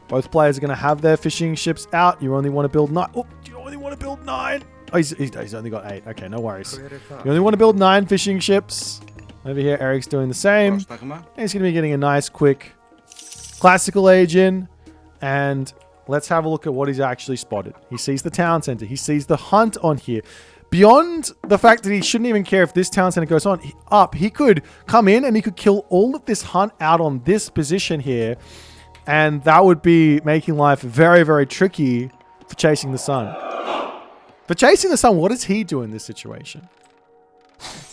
Both players are going to have their fishing ships out. You only want to build 9. Oh, you only want to build 9. Oh, he's only got 8. Okay, no worries. You only want to build 9 fishing ships. Over here, Eric's doing the same. And he's going to be getting a nice, quick classical age in. And let's have a look at what he's actually spotted. He sees the town center. He sees the hunt on here. Beyond the fact that he shouldn't even care if this town center goes up, he could come in and he could kill all of this hunt out on this position here. And that would be making life very, very tricky for chasing the sun. For chasing the sun, what does he do in this situation?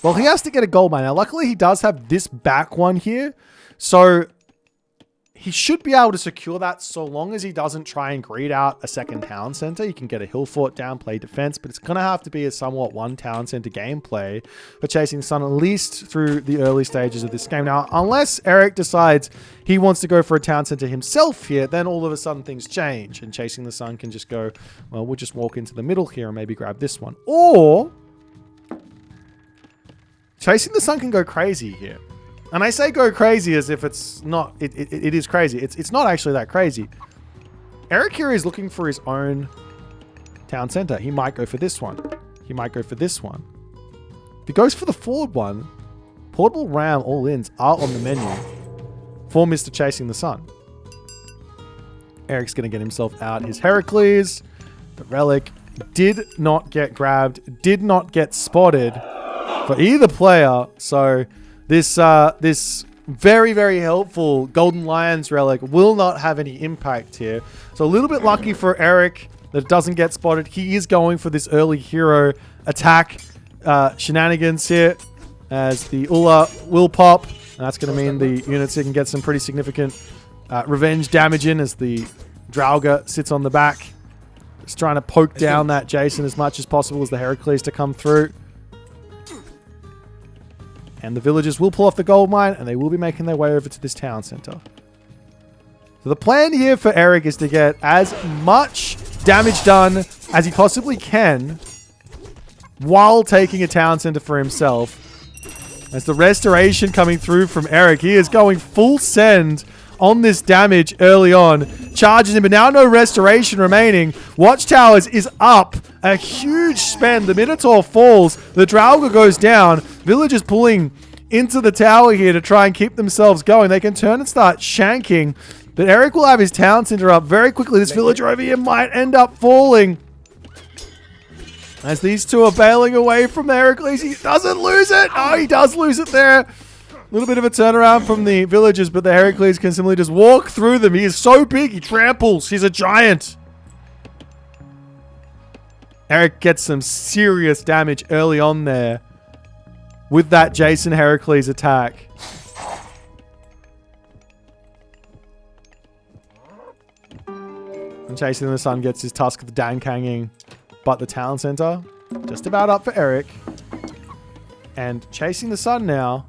Well, he has to get a gold mine. Now, luckily, he does have this back one here. So he should be able to secure that so long as he doesn't try and greed out a second town center. You can get a hill fort down, play defense, but it's going to have to be a somewhat one town center gameplay for chasing the sun, at least through the early stages of this game. Now, unless Eric decides he wants to go for a town center himself here, then all of a sudden things change and chasing the sun can just go, well, we'll just walk into the middle here and maybe grab this one. Or chasing the sun can go crazy here. And I say go crazy as if it's not, it is crazy. It's not actually that crazy. Eric here is looking for his own town center. He might go for this one. He might go for this one. If he goes for the forward one, portable ram all-ins are on the menu for Mr. Chasing the Sun. Eric's going to get himself out his Heracles. The relic did not get grabbed, did not get spotted for either player. So this very, very helpful Golden Lions relic will not have any impact here. So a little bit lucky for Eric that it doesn't get spotted. He is going for this early hero attack shenanigans here as the Ulla will pop. And that's going to mean the units here can get some pretty significant revenge damage in as the Draugr sits on the back. Just trying to poke down that Jason as much as possible as the Heracles to come through. And the villagers will pull off the gold mine, and they will be making their way over to this town center. So the plan here for Eric is to get as much damage done as he possibly can while taking a town center for himself. As the restoration coming through from Eric, he is going full send on this damage early on. Charges him, but now no restoration remaining. Watchtowers is up. A huge spend. The Minotaur falls. The Draugr goes down. Villagers pulling into the tower here to try and keep themselves going. They can turn and start shanking. But Eric will have his town center up very quickly. This villager over here might end up falling. As these two are bailing away from Heracles. He doesn't lose it. Oh, he does lose it there. A little bit of a turnaround from the villagers, but the Heracles can simply just walk through them. He is so big. He tramples. He's a giant. Eric gets some serious damage early on there with that Jason Heracles attack. And Chasing the Sun gets his Tusk of the Dank hanging, but the town center just about up for Eric. And Chasing the Sun now,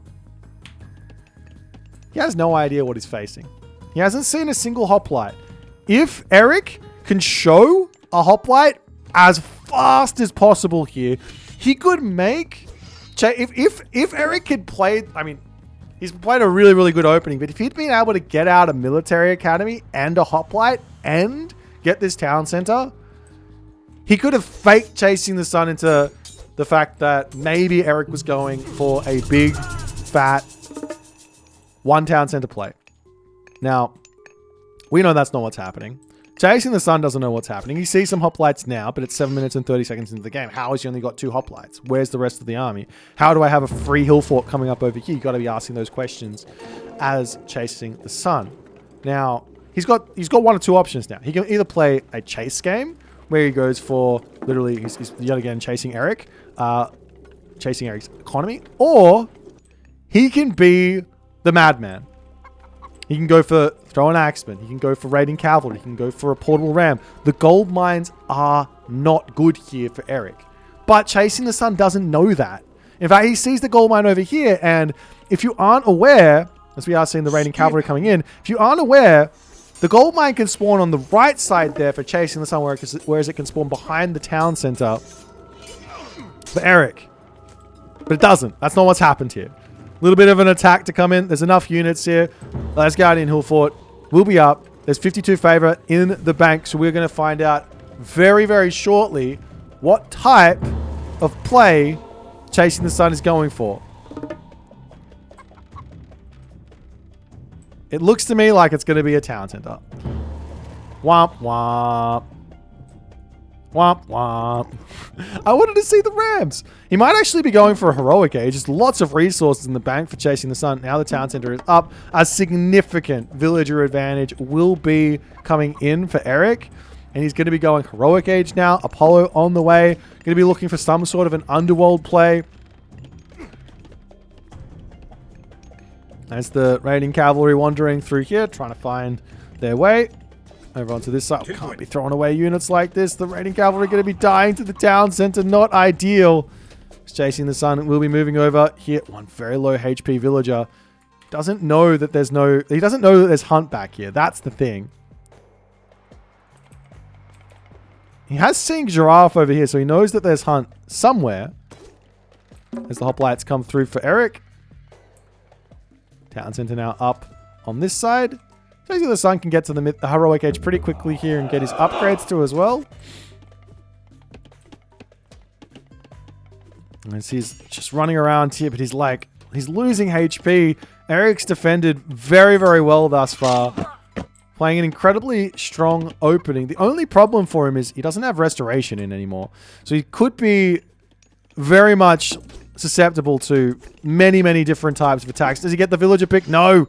he has no idea what he's facing. He hasn't seen a single hoplite. If Eric can show a hoplite as fast as possible here, he could make... If Eric had played... I mean, he's played a really, really good opening, but if he'd been able to get out a military academy and a hoplite and get this town center, he could have faked Chasing the Sun into the fact that maybe Eric was going for a big, fat, one town center play. Now, we know that's not what's happening. Chasing the Sun doesn't know what's happening. He sees some hoplites now, but it's 7 minutes and 30 seconds into the game. How has he only got 2 hoplites? Where's the rest of the army? How do I have a free hill fort coming up over here? You got to be asking those questions as Chasing the Sun. Now, he's got 1 or 2 options now. He can either play a chase game where he goes for literally, he's yet again chasing Eric, chasing Eric's economy, or he can be the madman. He can go for throw an axeman. He can go for raiding cavalry. He can go for a portable ram. The gold mines are not good here for Eric. But Chasing the Sun doesn't know that. In fact, he sees the gold mine over here, and if you aren't aware, as we are seeing the raiding cavalry coming in, if you aren't aware, the gold mine can spawn on the right side there for Chasing the Sun, whereas it can spawn behind the town center for Eric. But it doesn't. That's not what's happened here. A little bit of an attack to come in. There's enough units here. Let's Guardian Hill Fort will be up. There's 52 favor in the bank, so we're going to find out very, very shortly what type of play Chasing the Sun is going for. It looks to me like it's going to be a town center. Womp womp. Womp womp. I wanted to see the Rams. He might actually be going for a heroic age. Just lots of resources in the bank for Chasing the Sun. Now the town center is up. A significant villager advantage will be coming in for Eric. And he's going to be going heroic age now. Apollo on the way. Going to be looking for some sort of an underworld play. As the raiding cavalry wandering through here, trying to find their way. Over onto this side. We can't be throwing away units like this. The raiding cavalry going to be dying to the town center. Not ideal. Chasing the Sun will be moving over here. One very low HP villager. Doesn't know that there's no... He doesn't know that there's hunt back here. That's the thing. He has seen giraffe over here, so he knows that there's hunt somewhere. As the hoplites come through for Eric. Town center now up on this side. Chasing the Sun can get to the heroic age pretty quickly here and get his upgrades through as well. As he's just running around here, but he's losing HP. Eric's defended very, very well thus far. Playing an incredibly strong opening. The only problem for him is he doesn't have restoration in anymore. So he could be very much susceptible to many, many different types of attacks. Does he get the villager pick? No.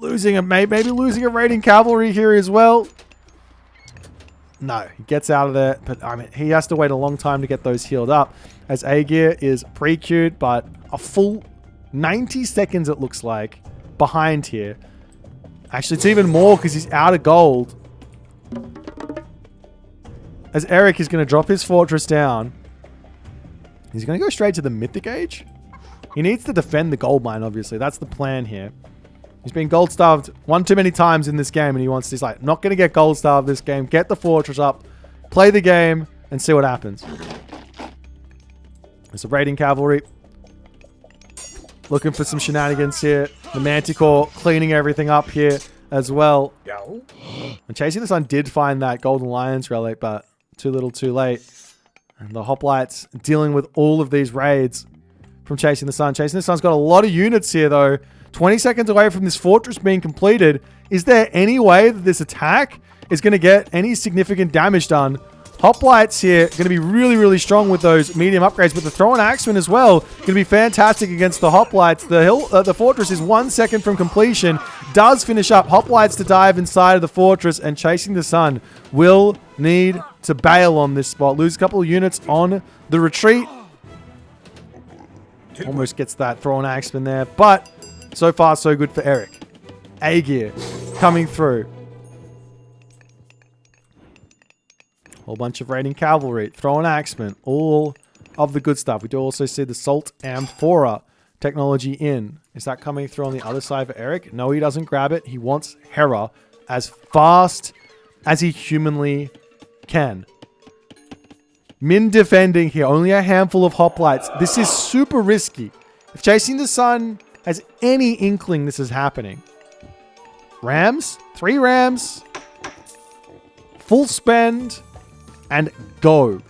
Maybe losing a raiding cavalry here as well. No, he gets out of there, but I mean, he has to wait a long time to get those healed up. As Aegir is pre-queued, but a full 90 seconds it looks like behind here. Actually, it's even more because he's out of gold. As Eric is going to drop his fortress down. He's going to go straight to the mythic age. He needs to defend the gold mine, obviously. That's the plan here. He's been gold starved one too many times in this game, and he's like, not going to get gold starved this game. Get the fortress up, play the game, and see what happens. There's a raiding cavalry. Looking for some shenanigans here. The Manticore cleaning everything up here as well. And Chasing the Sun did find that Golden Lions relic, but too little too late. And the hoplites dealing with all of these raids from Chasing the Sun. Chasing the Sun's got a lot of units here, though. 20 seconds away from this fortress being completed. Is there any way that this attack is going to get any significant damage done? Hoplites here going to be really, really strong with those medium upgrades, but the Throw-in Axeman as well going to be fantastic against the hoplites. The fortress is 1 second from completion. Does finish up. Hoplites to dive inside of the fortress, and Chasing the Sun will need to bail on this spot. Lose a couple of units on the retreat. Almost gets that Throw-in Axeman there, but so far so good for Eric. Aegir coming through. Whole bunch of raiding cavalry, Throw-in Axeman, all of the good stuff. We do also see the Salt Amphora technology in. Is that coming through on the other side for Eric? No, he doesn't grab it. He wants Hera as fast as he humanly can. Min defending here, only a handful of hoplites. This is super risky. If Chasing the Sun has any inkling this is happening. Rams, 3 rams, full spend, and go.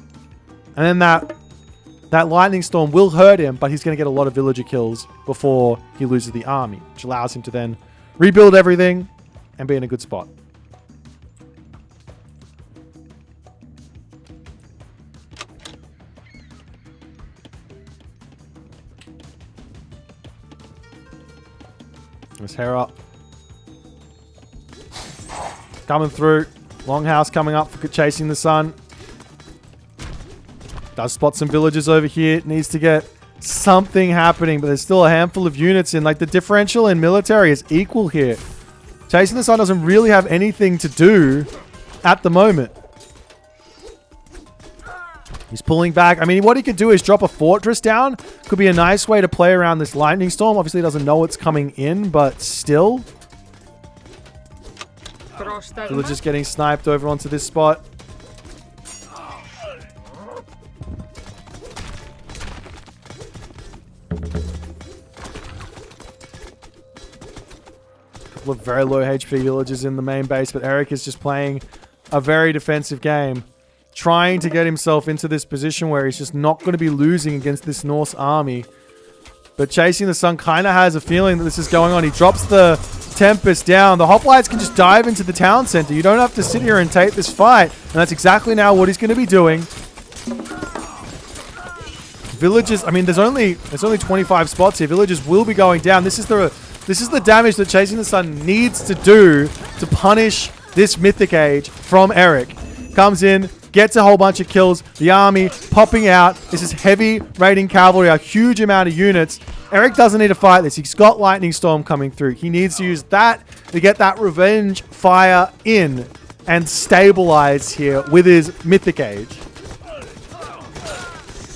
And then that lightning storm will hurt him, but he's going to get a lot of villager kills before he loses the army, which allows him to then rebuild everything and be in a good spot. Let's hair up. Coming through. Longhouse coming up for chasing the sun. Does spot some villagers over here. Needs to get something happening, but there's still a handful of units in. Like, the differential in military is equal here. Chasing the sun doesn't really have anything to do at the moment. He's pulling back. I mean, what he could do is drop a fortress down. Could be a nice way to play around this lightning storm. Obviously, he doesn't know it's coming in, but still. Villagers getting sniped over onto this spot. Couple of very low HP villagers in the main base, but Eric is just playing a very defensive game. Trying to get himself into this position where he's just not going to be losing against this Norse army. But Chasing the Sun kind of has a feeling that this is going on. He drops the Tempest down. The Hoplites can just dive into the town center. You don't have to sit here and take this fight. And that's exactly now what he's going to be doing. Villagers, I mean, there's only 25 spots here. Villagers will be going down. This is the damage that Chasing the Sun needs to do to punish this Mythic Age from Eric. Comes in, gets a whole bunch of kills. The army popping out. This is heavy raiding cavalry, a huge amount of units. Eric doesn't need to fight this. He's got Lightning Storm coming through. He needs to use that to get that revenge fire in and stabilize here with his Mythic Age.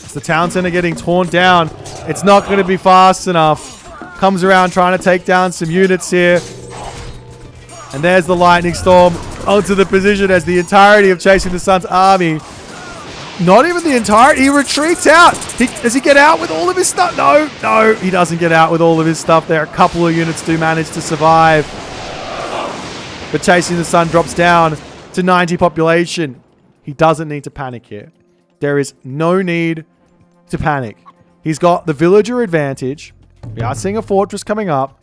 It's the town center getting torn down. It's not going to be fast enough. Comes around trying to take down some units here. And there's the Lightning Storm onto the position as the entirety of Chasing the Sun's army. Not even the entirety. He retreats out. Does he get out with all of his stuff? No, he doesn't get out with all of his stuff there. A couple of units do manage to survive. But Chasing the Sun drops down to 90 population. He doesn't need to panic here. There is no need to panic. He's got the villager advantage. We are seeing a fortress coming up.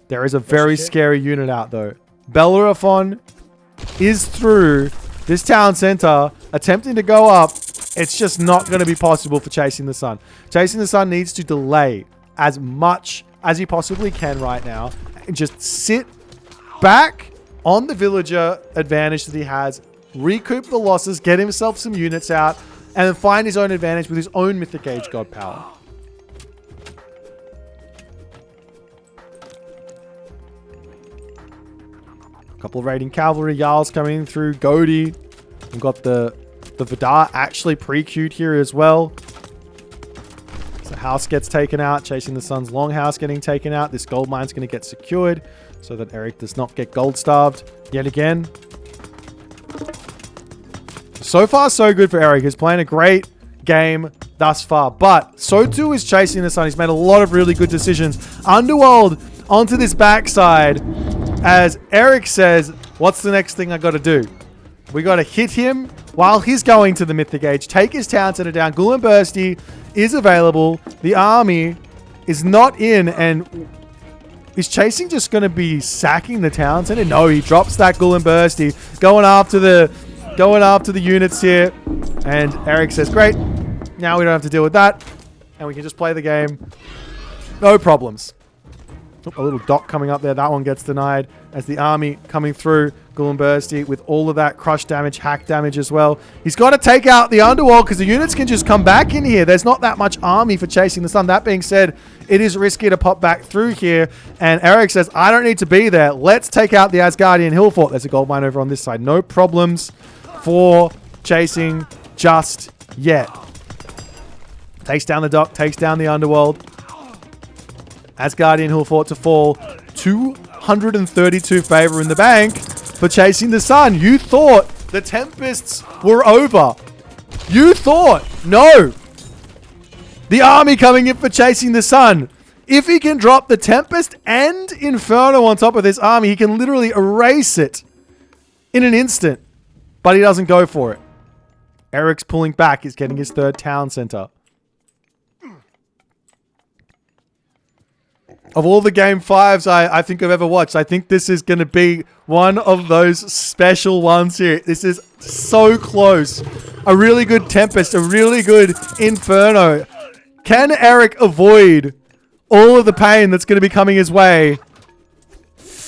There is a very scary unit out though. Bellerophon is through this town center, attempting to go up. It's just not going to be possible for Chasing the Sun. Chasing the Sun needs to delay as much as he possibly can right now and just sit back on the villager advantage that he has, recoup the losses, get himself some units out, and then find his own advantage with his own Mythic Age God power. Couple of raiding cavalry Jarls coming through. Godi. We've got the Vidar actually pre-queued here as well. So house gets taken out. Chasing the Sun's longhouse getting taken out. This gold mine's going to get secured so that Eric does not get gold starved yet again. So far, so good for Eric. He's playing a great game thus far. But so too is Chasing the Sun. He's made a lot of really good decisions. Underworld onto this backside. As Eric says, what's the next thing I got to do? We got to hit him while he's going to the Mythic Age. Take his town center down. Gullenbursty is available. The army is not in. And is Chasing just going to be sacking the town center? No, he drops that Gullenbursty. Going after the units here. And Eric says, great. Now we don't have to deal with that. And we can just play the game. No problems. A little dot coming up there. That one gets denied as the army coming through. Gullenbursty with all of that crush damage, hack damage as well. He's got to take out the underworld because the units can just come back in here. There's not that much army for Chasing the Sun. That being said, it is risky to pop back through here. And Eric says, I don't need to be there. Let's take out the Asgardian Hill Fort. There's a gold mine over on this side. No problems for Chasing just yet. Takes down the dock, takes down the underworld. Asgardian Hill Fort to fall. 232 favor in the bank for Chasing the Sun. You thought the Tempests were over. You thought, no. The army coming in for Chasing the Sun. If he can drop the Tempest and Inferno on top of this army, he can literally erase it in an instant. But he doesn't go for it. Eric's pulling back. He's getting his third town center. Of all the Game 5s I think I've ever watched, I think this is going to be one of those special ones here. This is so close. A really good Tempest, a really good Inferno. Can Eric avoid all of the pain that's going to be coming his way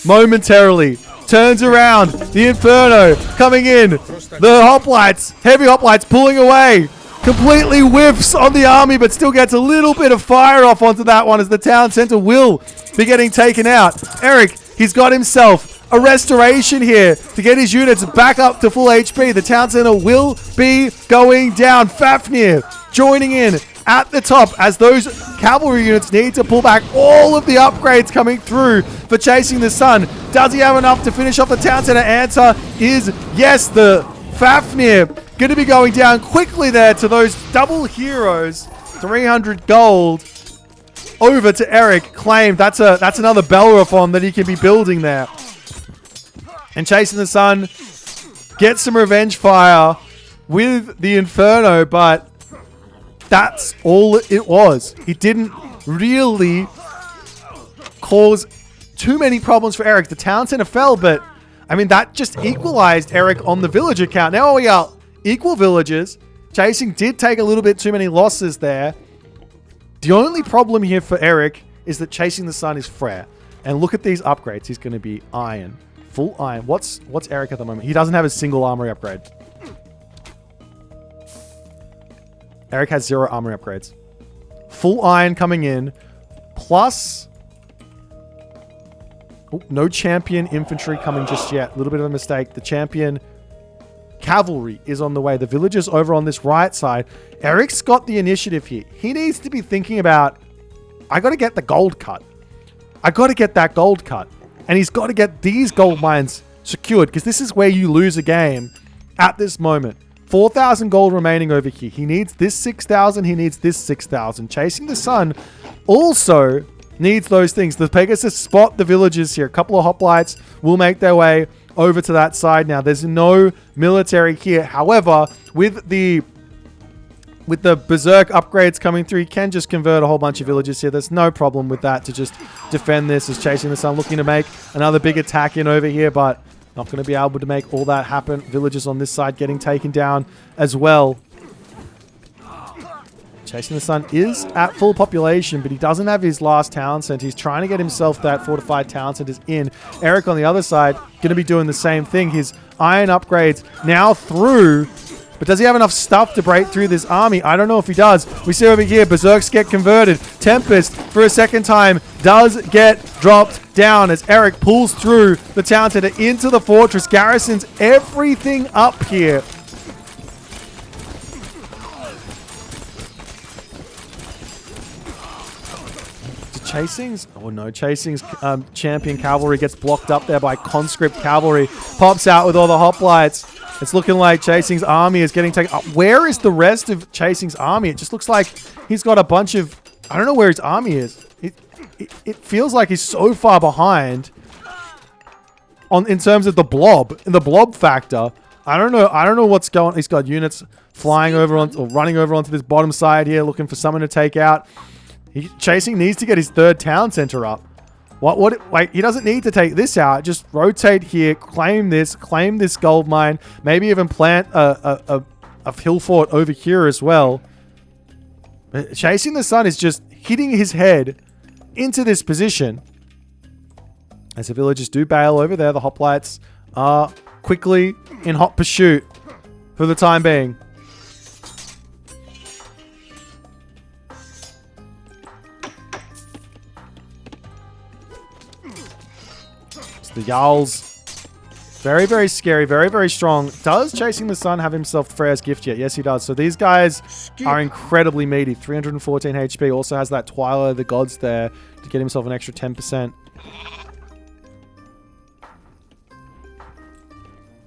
momentarily. Turns around. The Inferno coming in. The hoplites, heavy hoplites pulling away. Completely whiffs on the army, but still gets a little bit of fire off onto that one as the town center will be getting taken out. Eric, he's got himself a restoration here to get his units back up to full HP. The town center will be going down. Fafnir joining in at the top as those cavalry units need to pull back all of the upgrades coming through for Chasing the Sun. Does he have enough to finish off the town center? Answer is yes. The Fafnir going to be going down quickly there to those double heroes. 300 gold over to Eric. Claimed. That's another Bellerophon that he can be building there. And Chasing the Sun gets some revenge fire with the Inferno, but that's all it was. It didn't really cause too many problems for Eric. The town center fell, but I mean, that just equalized Eric on the villager count. Now we are equal villagers. Chasing did take a little bit too many losses there. The only problem here for Eric is that Chasing the Sun is Frere. And look at these upgrades. He's going to be iron. Full iron. What's Eric at the moment? He doesn't have a single armory upgrade. Eric has 0 armory upgrades. Full iron coming in. Plus... Oh, no champion infantry coming just yet. A little bit of a mistake. The champion cavalry is on the way. The villagers over on this right side. Eric's got the initiative here. He needs to be thinking about, I got to get the gold cut. I got to get that gold cut. And he's got to get these gold mines secured, because this is where you lose a game at this moment. 4,000 gold remaining over here. He needs this 6,000. He needs this 6,000. Chasing the Sun also needs those things. The Pegasus spot the villagers here. A couple of hoplites will make their way over to that side now. There's no military here. However, with the Berserk upgrades coming through, you can just convert a whole bunch of villages here. There's no problem with that to just defend this as Chasing the Sun looking to make another big attack in over here, but not going to be able to make all that happen. Villagers on this side getting taken down as well. Chasing the Sun is at full population, but he doesn't have his last town center. He's trying to get himself that fortified town centers in. Eric on the other side going to be doing the same thing. His iron upgrades now through, but does he have enough stuff to break through this army? I don't know if he does. We see over here, Berserks get converted. Tempest, for a second time, does get dropped down as Eric pulls through the town center into the fortress. Garrisons everything up here. Chasing's, oh no, Chasing's champion cavalry gets blocked up there by conscript cavalry. Pops out with all the hoplites. It's looking like Chasing's army is getting taken. Where is the rest of Chasing's army? It just looks like he's got a bunch of, I don't know where his army is. It feels like he's so far behind in terms of the blob factor. I don't know what's going on. He's got units flying over or running over onto this bottom side here, looking for someone to take out. Chasing needs to get his third town center up. Wait, he doesn't need to take this out. Just rotate here, claim this gold mine. Maybe even plant a hill fort over here as well. But Chasing the Sun is just hitting his head into this position. As the villagers do bail over there, the hoplites are quickly in hot pursuit for the time being. The Jarls, very, very scary, very, very strong. Does Chasing the Sun have himself Freya's gift yet? Yes, he does. So these guys are incredibly meaty. 314 HP. Also has that Twilight of the Gods there to get himself an extra 10%.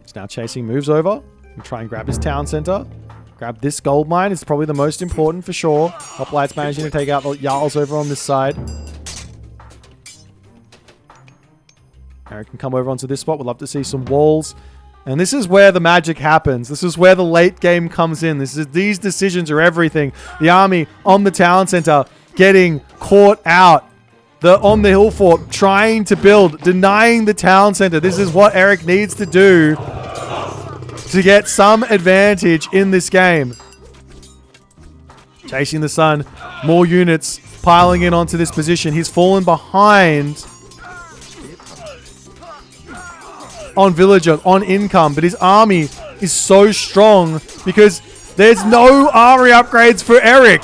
So now Chasing moves over and try and grab his town center. Grab this gold mine. It's probably the most important for sure. Hoplites managing to take out the Jarls over on this side. Eric can come over onto this spot. We'd love to see some walls. And this is where the magic happens. This is where the late game comes in. These decisions are everything. The army on the town center getting caught out. On the hill fort, trying to build, denying the town center. This is what Eric needs to do to get some advantage in this game. Chasing the Sun. More units piling in onto this position. He's fallen behind on villager, on income, but his army is so strong because there's no armory upgrades for Eric.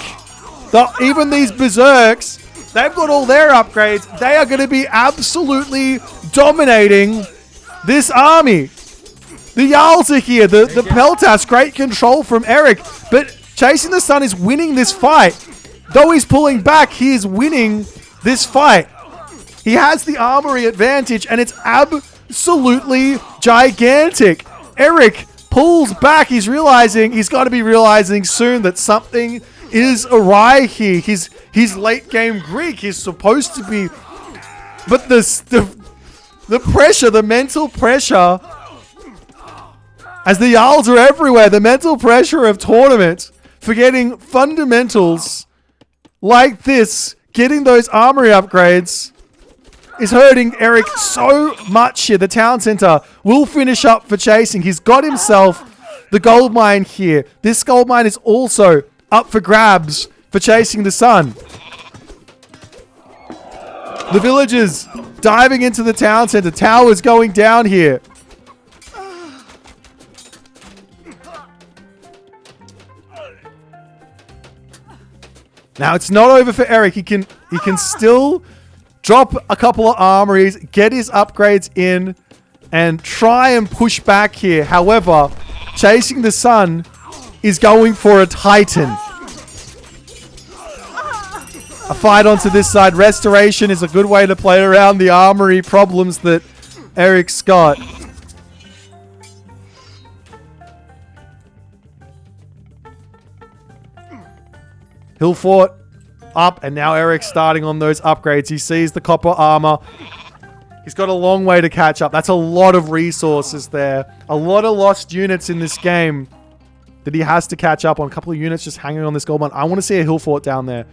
Even these berserks, they've got all their upgrades. They are going to be absolutely dominating this army. The Jarls are here. The Peltas, great control from Eric. But Chasing the Sun is winning this fight. Though he's pulling back, he is winning this fight. He has the armory advantage, and it's absolutely gigantic. Eric pulls back. He's got to be realizing soon that something is awry here. He's late game Greek. He's supposed to be, but the pressure, the mental pressure, as the Jarls are everywhere, the mental pressure of tournament, forgetting fundamentals like this, getting those armory upgrades, is hurting Eric so much here. The town center will finish up for Chasing. He's got himself the gold mine here. This gold mine is also up for grabs for Chasing the Sun. The villagers diving into the town center. Towers going down here. Now it's not over for Eric. He can still drop a couple of armories, get his upgrades in, and try and push back here. However, Chasing the Sun is going for a Titan. A fight onto this side. Restoration is a good way to play around the armory problems that Eric's got. Hill Fort up, and now Eric's starting on those upgrades. He sees the copper armor. He's got a long way to catch up. That's a lot of resources there. A lot of lost units in this game that he has to catch up on. A couple of units just hanging on this gold mine. I want to see a hill fort down there.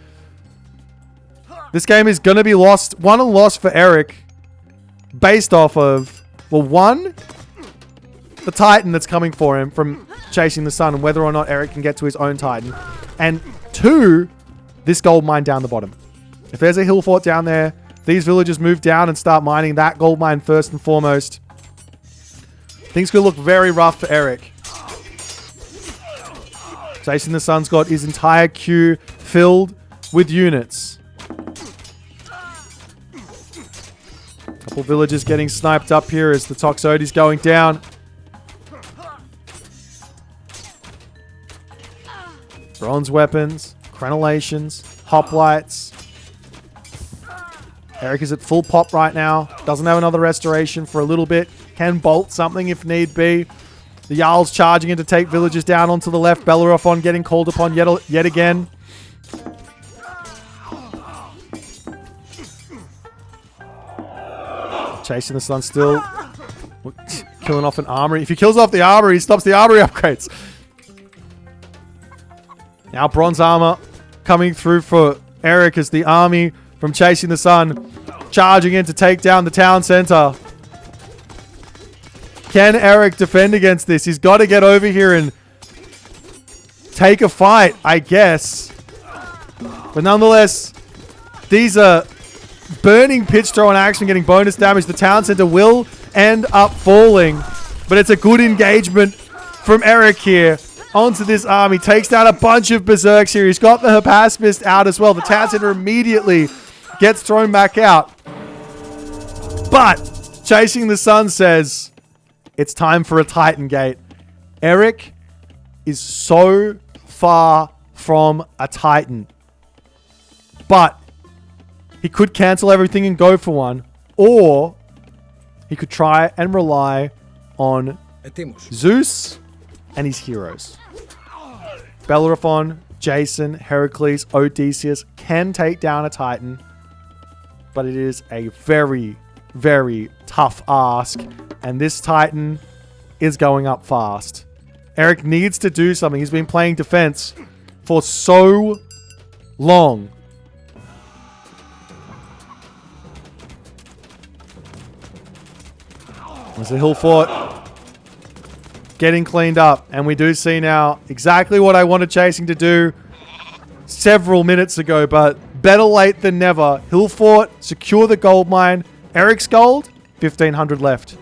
This game is going to be lost. Won and lost for Eric based off of, well, one, the Titan that's coming for him from Chasing the Sun and whether or not Eric can get to his own Titan. And two, this gold mine down the bottom. If there's a hill fort down there, these villagers move down and start mining that gold mine first and foremost. Things could look very rough for Eric. Chasing the Sun's got his entire queue filled with units. Couple villagers getting sniped up here as the Toxotes going down. Bronze weapons, crenellations, hoplites. Eric is at full pop right now. Doesn't have another restoration for a little bit. Can bolt something if need be. The Jarl's charging in to take villagers down onto the left. Bellerophon getting called upon yet again. Chasing the Sun still killing off an armory. If he kills off the armory, he stops the armory upgrades. Now bronze armor coming through for Eric as the army from Chasing the Sun charging in to take down the town center. Can Eric defend against this? He's got to get over here and take a fight, I guess. But nonetheless, these are burning pitch throw and action getting bonus damage. The town center will end up falling, but it's a good engagement from Eric here. Onto this army. Takes down a bunch of berserks here. He's got the Hypaspist out as well. The town center immediately gets thrown back out. But Chasing the Sun says it's time for a Titan Gate. Eric is so far from a Titan. But he could cancel everything and go for one. Or he could try and rely on Zeus and his heroes. Bellerophon, Jason, Heracles, Odysseus can take down a Titan, but it is a very, very tough ask, and this Titan is going up fast. Eric needs to do something. He's been playing defense for so long. There's a hill fort getting cleaned up, and we do see now exactly what I wanted Chasing to do several minutes ago, but better late than never. Hill fort, secure the gold mine. Eric's gold, 1,500 left.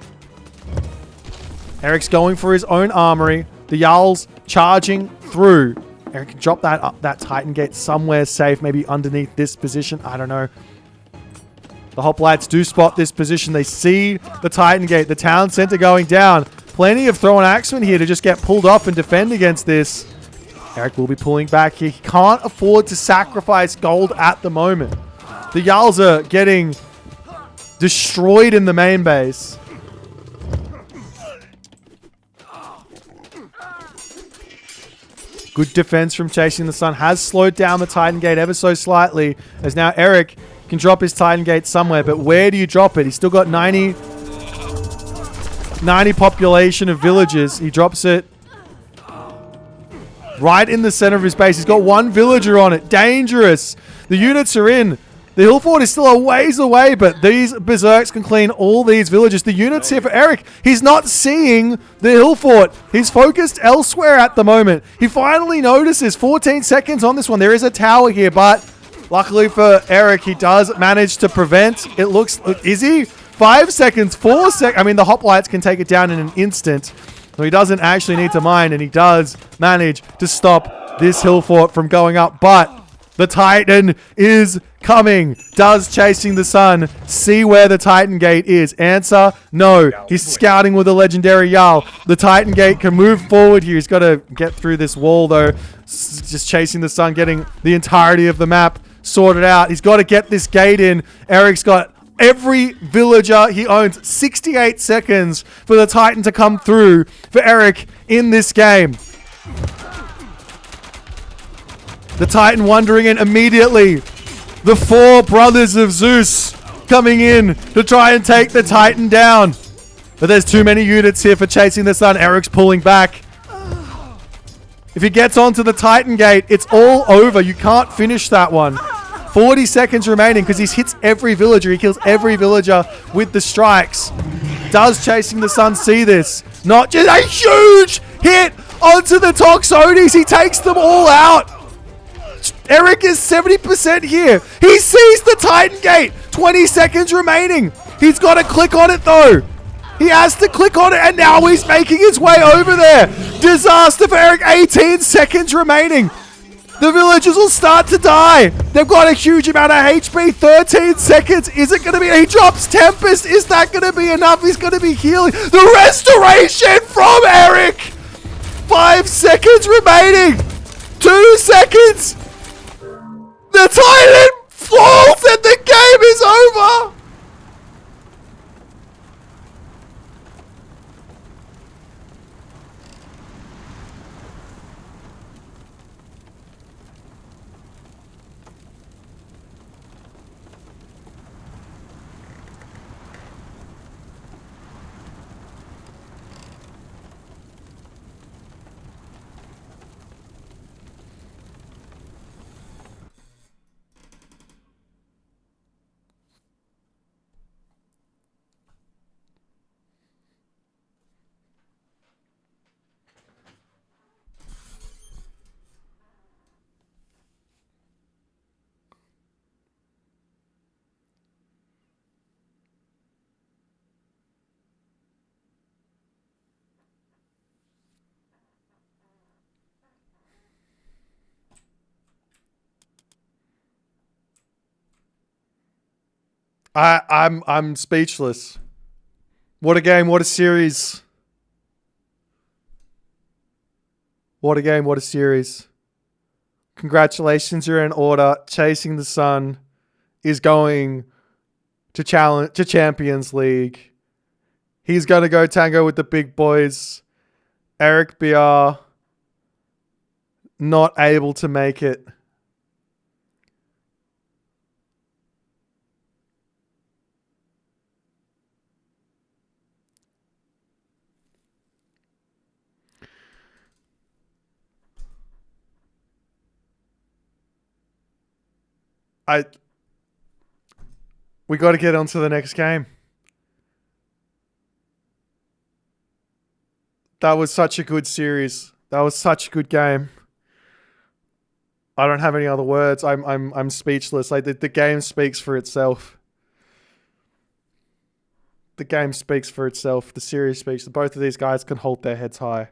Eric's going for his own armory. The Jarl's charging through. Eric can drop that Titan Gate somewhere safe, maybe underneath this position. I don't know. The Hoplites do spot this position. They see the Titan Gate, the town center going down. Plenty of thrown axemen here to just get pulled off and defend against this. Eric will be pulling back here. He can't afford to sacrifice gold at the moment. The Jarls are getting destroyed in the main base. Good defense from Chasing the Sun. Has slowed down the Titan Gate ever so slightly. As now Eric can drop his Titan Gate somewhere. But where do you drop it? He's still got 90 population of villagers. He drops it right in the center of his base. He's got one villager on it. Dangerous. The units are in. The hill fort is still a ways away, but these berserks can clean all these villages. The units here for Eric. He's not seeing the hill fort. He's focused elsewhere at the moment. He finally notices 14 seconds on this one. There is a tower here, but luckily for Eric, he does manage to prevent. It looks... Is he? 5 seconds, 4 seconds. I mean, the hoplites can take it down in an instant. So he doesn't actually need to mine, and he does manage to stop this hill fort from going up. But the Titan is coming. Does Chasing the Sun see where the Titan Gate is? Answer, no. He's scouting with a legendary Jarl. The Titan Gate can move forward here. He's got to get through this wall, though. Just Chasing the Sun, getting the entirety of the map sorted out. He's got to get this gate in. Eric's got every villager he owns. 68 seconds for the Titan to come through for Eric in this game. The Titan wandering in immediately. The four brothers of Zeus coming in to try and take the Titan down. But there's too many units here for Chasing the Sun. Eric's pulling back. If he gets onto the Titan Gate, it's all over. You can't finish that one. 40 seconds remaining because he hits every villager. He kills every villager with the strikes. Does Chasing the Sun see this? Not just a huge hit onto the Toxotes. He takes them all out. Eric is 70% here. He sees the Titan Gate. 20 seconds remaining. He's got to click on it though. He has to click on it, and now he's making his way over there. Disaster for Eric. 18 seconds remaining. The villagers will start to die. They've got a huge amount of HP. 13 seconds. Is it going to be... He drops Tempest. Is that going to be enough? He's going to be healing. The restoration from Eric. 5 seconds remaining. 2 seconds. The Titan falls and the game is over. I'm speechless. What a game, what a series. What a game, what a series. Congratulations, you're in order. Chasing the Sun is going to Champions League. He's going to go tango with the big boys. Eric BR not able to make it. We got to get on to the next game. That was such a good series. That was such a good game. I don't have any other words. I'm speechless. Like the game speaks for itself. the game speaks for itself. The series speaks. Both of these guys can hold their heads high.